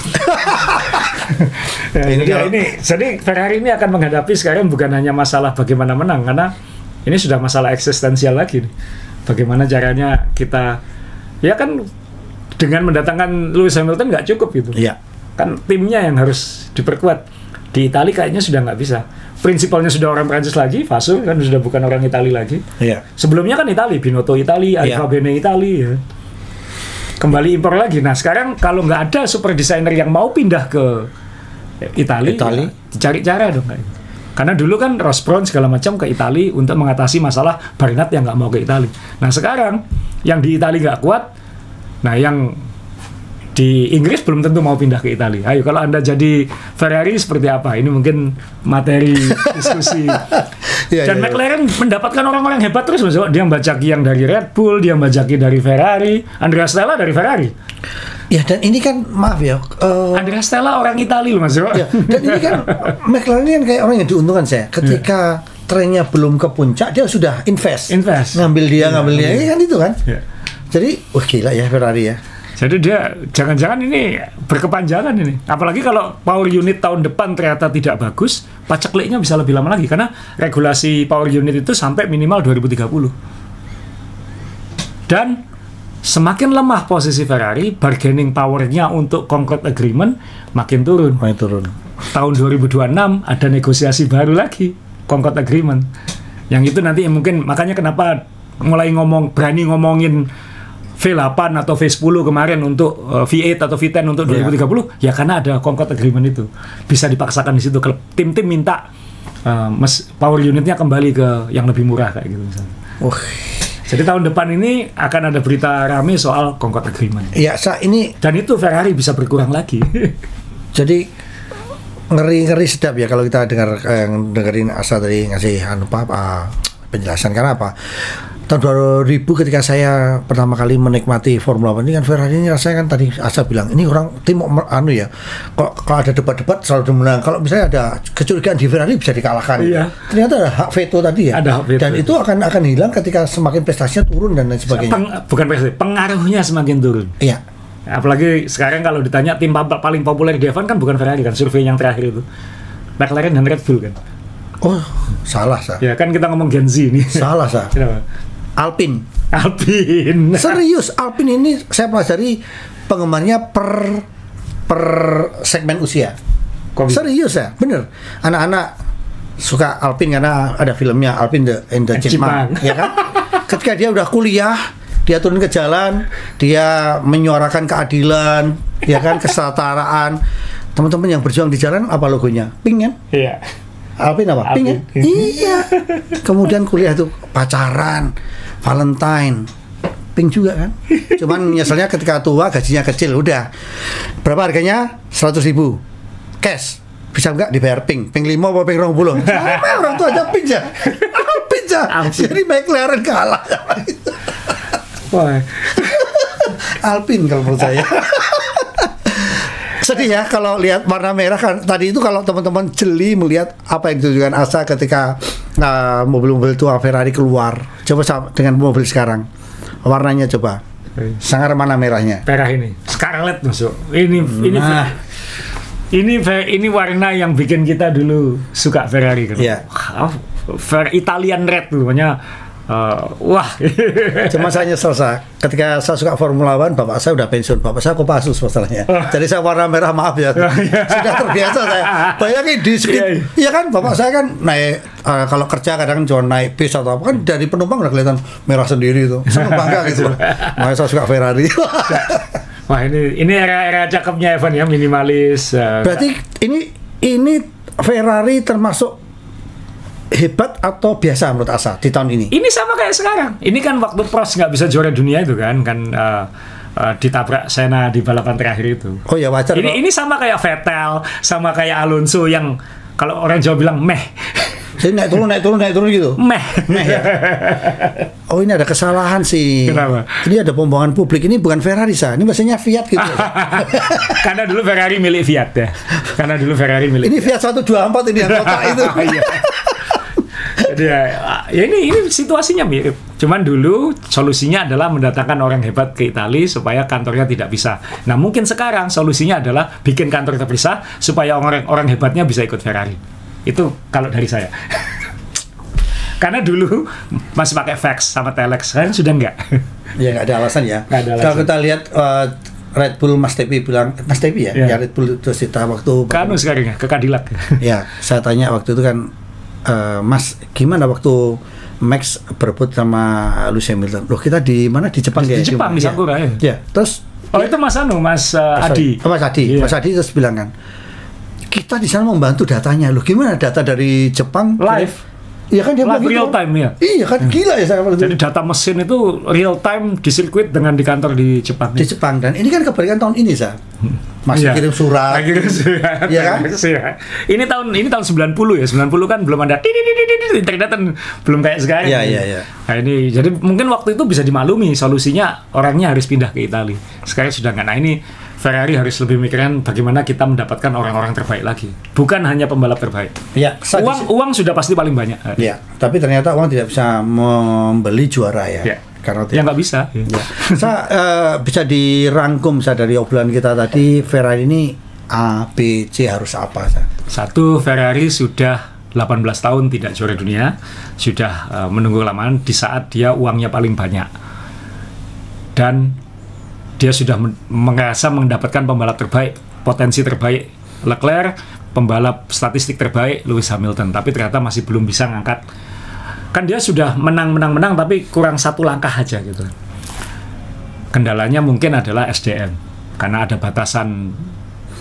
ini jadi Ferrari ini akan menghadapi sekarang bukan hanya masalah bagaimana menang, karena ini sudah masalah eksistensial lagi nih. Bagaimana caranya kita, ya kan dengan mendatangkan Lewis Hamilton nggak cukup gitu. Iya. Kan timnya yang harus diperkuat. Di Italia kayaknya sudah nggak bisa. Prinsipalnya sudah orang Prancis lagi, Vasur kan sudah bukan orang Italia lagi. Iya. Sebelumnya kan Italia, Binotto Italia, Alfa Bene Italia. Ya. Kembali impor lagi. Nah sekarang kalau nggak ada super designer yang mau pindah ke Italia. Ya, dicari cara dong kayak. Karena dulu kan Ross Brown segala macam ke Italia untuk mengatasi masalah Barinat yang nggak mau ke Italia. Nah sekarang yang di Italia nggak kuat, nah yang di Inggris belum tentu mau pindah ke Italia. Ayo kalau Anda jadi Ferrari seperti apa? Ini mungkin materi diskusi. Dan McLaren mendapatkan orang-orang hebat terus Mas. Dia membajaki yang dari Red Bull, dia membajaki dari Ferrari, Andrea Stella dari Ferrari. Ya dan ini kan maaf ya. Andrea Stella orang Italia loh Mas. Ya, dan ini kan McLaren ini kan kayak orang yang diuntungkan saya. Ketika trennya belum ke puncak, dia sudah invest. Ngambil dia. Kan itu kan. Ya. Jadi, gila ya Ferrari ya. Jadi dia jangan-jangan ini berkepanjangan ini. Apalagi kalau power unit tahun depan ternyata tidak bagus, pacak leknya bisa lebih lama lagi karena regulasi power unit itu sampai minimal 2030. Dan semakin lemah posisi Ferrari, bargaining powernya untuk Concorde Agreement makin turun. Tahun 2026 ada negosiasi baru lagi, Concorde Agreement. Yang itu nanti mungkin makanya kenapa mulai berani ngomongin V8 atau V10 kemarin untuk V8 atau V10 untuk 2030 ya karena ada Concorde Agreement itu bisa dipaksakan di situ. Tim-tim minta power unitnya kembali ke yang lebih murah kayak gitu misalnya. Jadi tahun depan ini akan ada berita rame soal Concorde Agreement. Iya, ini dan itu Ferrari bisa berkurang lagi. Jadi ngeri sedap ya kalau kita dengerin Asa tadi ngasih penjelasan. Karena apa? Tahun 2000 ketika saya pertama kali menikmati Formula 1 ini kan Ferrari ini rasanya kan tadi Asa bilang ini orang tim ya kalau ada debat-debat selalu menang, kalau misalnya ada kecurigaan di Ferrari bisa dikalahkan. Ternyata ada hak veto tadi ya, dan itu akan hilang ketika semakin prestasinya turun dan lain sebagainya. Bukan prestasi, pengaruhnya semakin turun. Iya. Apalagi sekarang kalau ditanya tim paling populer di F1 kan bukan Ferrari kan, survei yang terakhir itu McLaren dan Red Bull kan. Salah ya kan kita ngomong Gen Z ini. Salah Alpine. Serius, Alpine ini saya pelajari penggemarnya per segmen usia. Serius ya, bener. Anak-anak suka Alpine karena ada filmnya Alpine and the Chipmunk, ya kan? Ketika dia udah kuliah, dia turun ke jalan, dia menyuarakan keadilan, ya kan, kesetaraan. Teman-teman yang berjuang di jalan apa logonya? Pink kan? Iya. Alpine apa? Pink kan? Iya. Kemudian kuliah itu pacaran, Valentine, pink juga kan? Cuman nyeselnya ketika tua gajinya kecil, udah. Berapa harganya? 100.000 cash. Bisa nggak dibayar pink? Pink 5 apa pink 20? Sama orang tua aja pink ya. Alpine ya. Jadi McLaren kalah. Alpine kalau menurut saya. Sedih ya kalau lihat warna merah kan. Tadi itu kalau teman-teman jeli melihat apa yang ditujukan Asa ketika mobil-mobil tua Ferrari keluar. Coba dengan mobil sekarang, warnanya coba. Sangar mana merahnya? Merah ini, Scarlet masuk. Ini warna yang bikin kita dulu suka Ferrari kan. Yeah. Italian red tuh, makanya wah. Cuma saya nyesel ketika saya suka Formula One, bapak saya udah pensiun, bapak saya Kopassus masalahnya. Jadi saya warna merah, maaf ya. Sudah terbiasa saya. Bayangin di iya kan, bapak saya kan naik kalau kerja kadang cuma naik bis atau apa kan dari penumpang udah kelihatan merah sendiri itu. Saya bangga gitu. Makanya saya suka Ferrari. Wah, ini era cakepnya Evan ya, minimalis. Berarti ini Ferrari termasuk hebat atau biasa menurut Asa di tahun ini? Ini sama kayak sekarang. Ini kan waktu Prost nggak bisa juara dunia itu kan ditabrak Senna di balapan terakhir itu. Oh ya wajar. Ini sama kayak Vettel, sama kayak Alonso yang kalau orang Jawa bilang meh. Jadi naik turun gitu. Meh ya. Oh ini ada kesalahan sih. Kenapa? Ini ada pembohongan publik. Ini bukan Ferrari sah. Ini biasanya Fiat gitu. Karena dulu Ferrari milik Fiat ya. Karena dulu Ferrari milik. Ini Fiat 124 ini yang kotak itu. Jadi ya ini situasinya mirip. Cuman dulu solusinya adalah mendatangkan orang hebat ke Italia supaya kantornya tidak pisah. Nah mungkin sekarang solusinya adalah bikin kantor terpisah supaya orang hebatnya bisa ikut Ferrari. Itu kalau dari saya. Karena dulu masih pakai fax sama telex, kan sudah enggak. Ya nggak ada alasan ya. Ada alasan. Kalau kita lihat Red Bull Mas Tepi bilang, Mas Tepi ya, ya Red Bull itu cerita waktu. Kanu sekarang ya, ke Cadillac. Ya, saya tanya waktu itu kan, Mas, gimana waktu Max berebut sama Lewis Hamilton? Loh kita di mana? Di Jepang ya? Di Jepang, di Sakura ya. Ya, terus. Oh itu Mas Adi. Mas Adi, yeah. Mas Adi terus bilang kan, kita di sana membantu datanya. Loh gimana data dari Jepang? Live. Iya kan dia live real time ya. Iya kan gila ya saya. Jadi data mesin itu real time di sirkuit dengan di kantor di Jepang. Di Jepang dan ini kan kebalikan tahun ini sah. Masih kirim surat. Iya kan? Ini tahun 90 ya. 90 kan belum ada internet belum kayak sekarang. Iya. Nah ini jadi mungkin waktu itu bisa dimaklumi solusinya orangnya harus pindah ke Italia. Sekarang sudah nggak. Nah ini Ferrari harus lebih mikirkan bagaimana kita mendapatkan orang-orang terbaik lagi, bukan hanya pembalap terbaik. Ya, uang sudah pasti paling banyak. Ya, tapi ternyata uang tidak bisa membeli juara ya. Karena ya nggak bisa. Ya. Bisa dirangkum dari obrolan kita tadi, Ferrari ini A, B, C harus apa? Satu, Ferrari sudah 18 tahun tidak juara dunia, sudah menunggu kelamaan di saat dia uangnya paling banyak. Dan dia sudah merasa mendapatkan pembalap terbaik, potensi terbaik Leclerc, pembalap statistik terbaik Lewis Hamilton, tapi ternyata masih belum bisa ngangkat. Kan dia sudah menang, tapi kurang satu langkah aja gitu. Kendalanya mungkin adalah SDM, karena ada batasan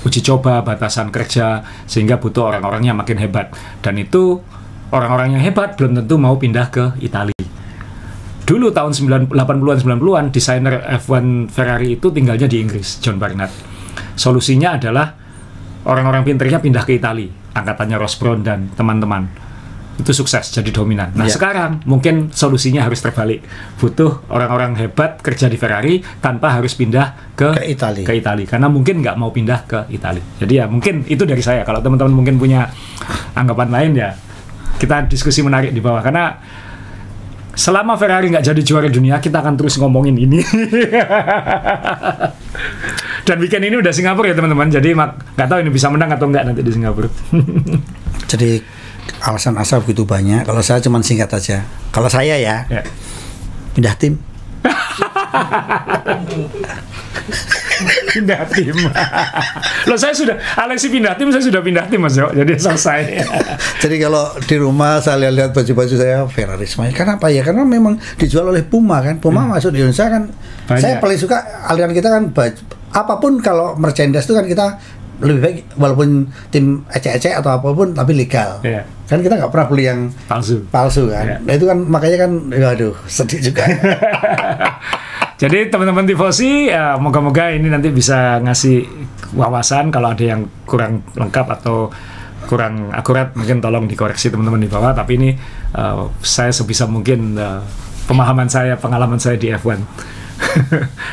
uji coba, batasan kerja, sehingga butuh orang-orangnya makin hebat. Dan itu orang-orang yang hebat belum tentu mau pindah ke Italia. Dulu tahun 80-an 90-an desainer F1 Ferrari itu tinggalnya di Inggris, John Barnard. Solusinya adalah orang-orang pinternya pindah ke Italia, angkatannya Ross Brown dan teman-teman. Itu sukses jadi dominan. Nah, sekarang mungkin solusinya harus terbalik. Butuh orang-orang hebat kerja di Ferrari tanpa harus pindah ke Italia. Karena mungkin nggak mau pindah ke Italia. Jadi ya mungkin itu dari saya. Kalau teman-teman mungkin punya anggapan lain ya kita diskusi menarik di bawah. Karena selama Ferrari nggak jadi juara dunia, kita akan terus ngomongin ini. Dan weekend ini udah Singapura ya teman-teman. Jadi nggak tahu ini bisa menang atau nggak nanti di Singapura. Jadi alasan asal begitu banyak. Kalau saya cuma singkat aja. Kalau saya ya, pindah tim. Pindah tim. Loh saya sudah, Alexi pindah tim, saya sudah pindah tim Mas Jo. Jadi selesai. Jadi kalau di rumah saya lihat baju-baju saya Ferrari semuanya. Kenapa ya? Karena memang dijual oleh Puma kan. Puma masuk di Indonesia kan. Banyak. Saya paling suka aliran kita kan baju. Apapun kalau merchandise itu kan kita lebih baik walaupun tim ecek-ecek atau apapun tapi legal. Kan kita nggak pernah beli yang palsu kan. Nah itu kan makanya kan aduh sedih juga. Jadi teman-teman Tifosi, ya, moga-moga ini nanti bisa ngasih wawasan. Kalau ada yang kurang lengkap atau kurang akurat, mungkin tolong dikoreksi teman-teman di bawah. Tapi ini saya sebisa mungkin pemahaman saya, pengalaman saya di F1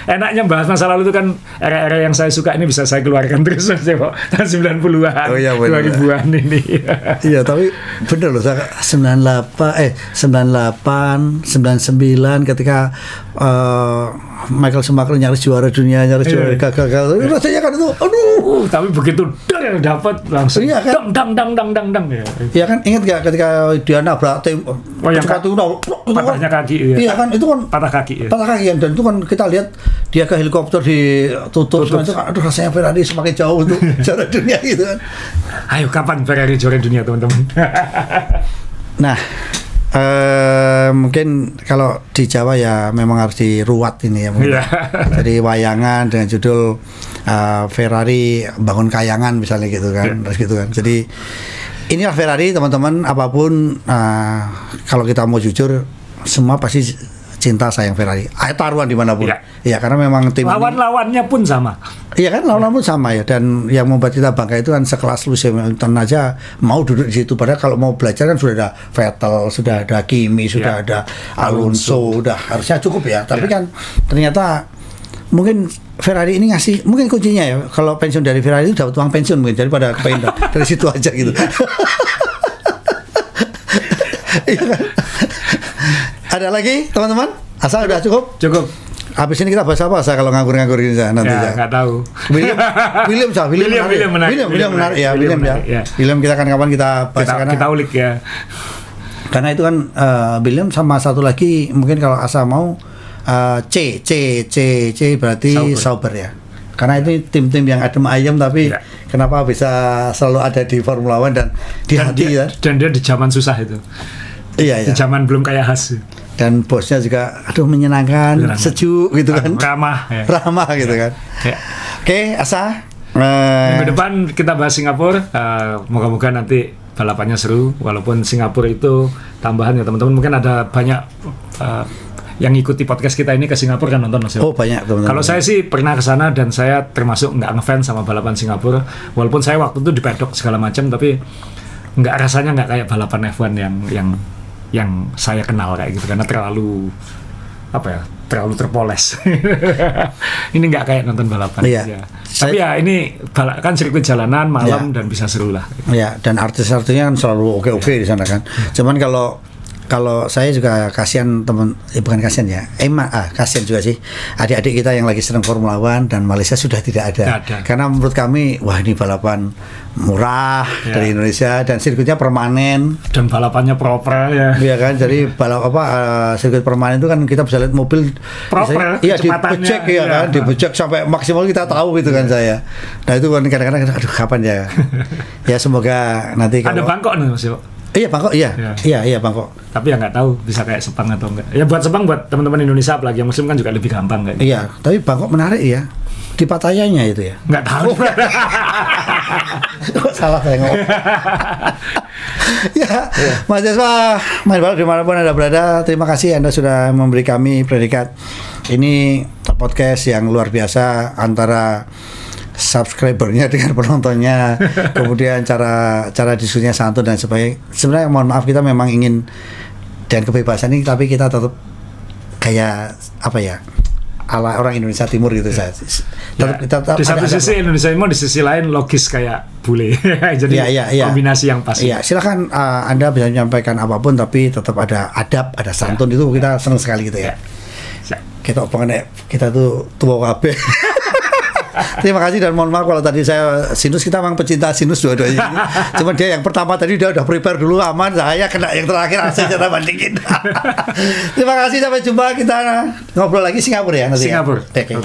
Enaknya bahas masa lalu itu kan era-era yang saya suka ini bisa saya keluarkan terus Mas Ewo. Tahun 90-an, 2000-an ini. Iya, tapi bener loh, 98, 99 ketika Michael Schumacher nyaris juara dunia, juara gagal. Rasanya kan itu, aduh. Tapi begitu dapat langsung iya kan? dang. Ya. Iya kan, ingat gak ketika dia nabrak yang patahnya kaki. Iya kan, itu kan patah kaki. Patah kaki kan, dan itu kan kita lihat dia ke helikopter ditutup. Itu kan, aduh rasanya Ferrari semakin jauh untuk juara dunia gitu kan. Ayo kapan Ferrari juara dunia teman-teman? Nah, mungkin kalau di Jawa ya memang harus diruat ini ya mungkin. Jadi wayangan dengan judul Ferrari bangun kayangan misalnya gitu kan, terus gitu kan. Jadi inilah Ferrari teman-teman, apapun kalau kita mau jujur semua pasti cinta sayang Ferrari. Taruhan dimanapun. Ya karena memang tim lawan-lawannya pun sama. Iya kan, lawan-lawan pun sama ya. Dan yang membuat kita bangga itu kan sekelas Lewis Hamilton aja mau duduk di situ. Padahal kalau mau belajar kan sudah ada Vettel, sudah ada Kimi, sudah ada Alonso, udah harusnya cukup ya. Tapi kan ternyata mungkin Ferrari ini ngasih, mungkin kuncinya ya, kalau pensiun dari Ferrari itu dapat uang pensiun mungkin, daripada pengen dari situ aja gitu. Iya kan? Ada lagi teman-teman? Asal udah cukup? Cukup. Habis ini kita bahas apa kalau nganggur-nganggur ini nanti ya? Nggak tahu. William menarik. William kita kan kapan kita bahas kita ulik ya. Karena itu kan William sama satu lagi mungkin kalau Asa mau C berarti Sauber ya. Karena itu tim-tim yang adem ayem tapi kenapa bisa selalu ada di Formula One dan di hati ya. Dan dia di zaman susah itu. Iya. Di zaman belum kayak Haas. Dan bosnya juga aduh menyenangkan, sejuk gitu kan. Ramah gitu kan. Oke, Asa. Minggu depan kita bahas Singapura. Moga-moga nanti balapannya seru. Walaupun Singapura itu tambahan ya teman-teman. Mungkin ada banyak yang ngikuti podcast kita ini ke Singapura kan nonton Mas. Oh banyak teman-teman. Kalau saya sih pernah ke sana dan saya termasuk nggak ngefans sama balapan Singapura. Walaupun saya waktu itu di paddock segala macam, tapi rasanya nggak kayak balapan F1 yang saya kenal kayak gitu, karena terlalu terpoles. Ini nggak kayak nonton balapan. Iya. Tapi ya ini kan sirkuit jalanan malam dan bisa seru lah. Iya, dan artis-artisnya kan selalu oke di sana kan. Cuman kalau saya juga kasihan teman, bukan kasihan ya, kasihan juga sih adik-adik kita yang lagi senang Formula One dan Malaysia sudah tidak ada. Karena menurut kami wah ini balapan murah dari Indonesia dan sirkuitnya permanen dan balapannya proper ya. Iya kan, jadi sirkuit permanen itu kan kita bisa lihat mobil proper, iya dibecek ya kan, dibecek sampai maksimal kita tahu gitu kan saya. Nah itu kan kadang-kadang aduh kapan ya. Ya semoga nanti ada Bangkok nih Mas Yo. Iya Bangkok, iya Bangkok. Tapi ya nggak tahu bisa kayak Sepang atau enggak. Ya buat Sepang, buat teman-teman Indonesia apalagi yang Muslim kan juga lebih gampang kayak. Iya, tapi Bangkok menarik ya. Di Pattayanya itu ya. Nggak tahu. Salah saya ngomong. Mas Jaswa, main balap dimanapun Anda berada, terima kasih Anda sudah memberi kami predikat. Ini podcast yang luar biasa antara subscribernya dengan penontonnya, kemudian cara diskusinya santun dan sebagainya. Sebenarnya mohon maaf kita memang ingin dan kebebasan ini, tapi kita tetap kayak apa ya, ala orang Indonesia Timur gitu saya. Di satu sisi Indonesia Timur, di sisi lain logis kayak bule. Jadi kombinasi yang pas. Iya, silakan Anda bisa menyampaikan apapun tapi tetap ada adab, ada santun, itu kita senang sekali gitu ya. Kita omongan kita tuh tua kabeh. Terima kasih dan mohon maaf kalau tadi saya sinus, kita memang pecinta sinus dua-duanya. Cuma dia yang pertama tadi dia udah prepare dulu aman, saya kena yang terakhir saya cara bandingin. Terima kasih, sampai jumpa, kita ngobrol lagi Singapura ya nanti. Singapura. Ya.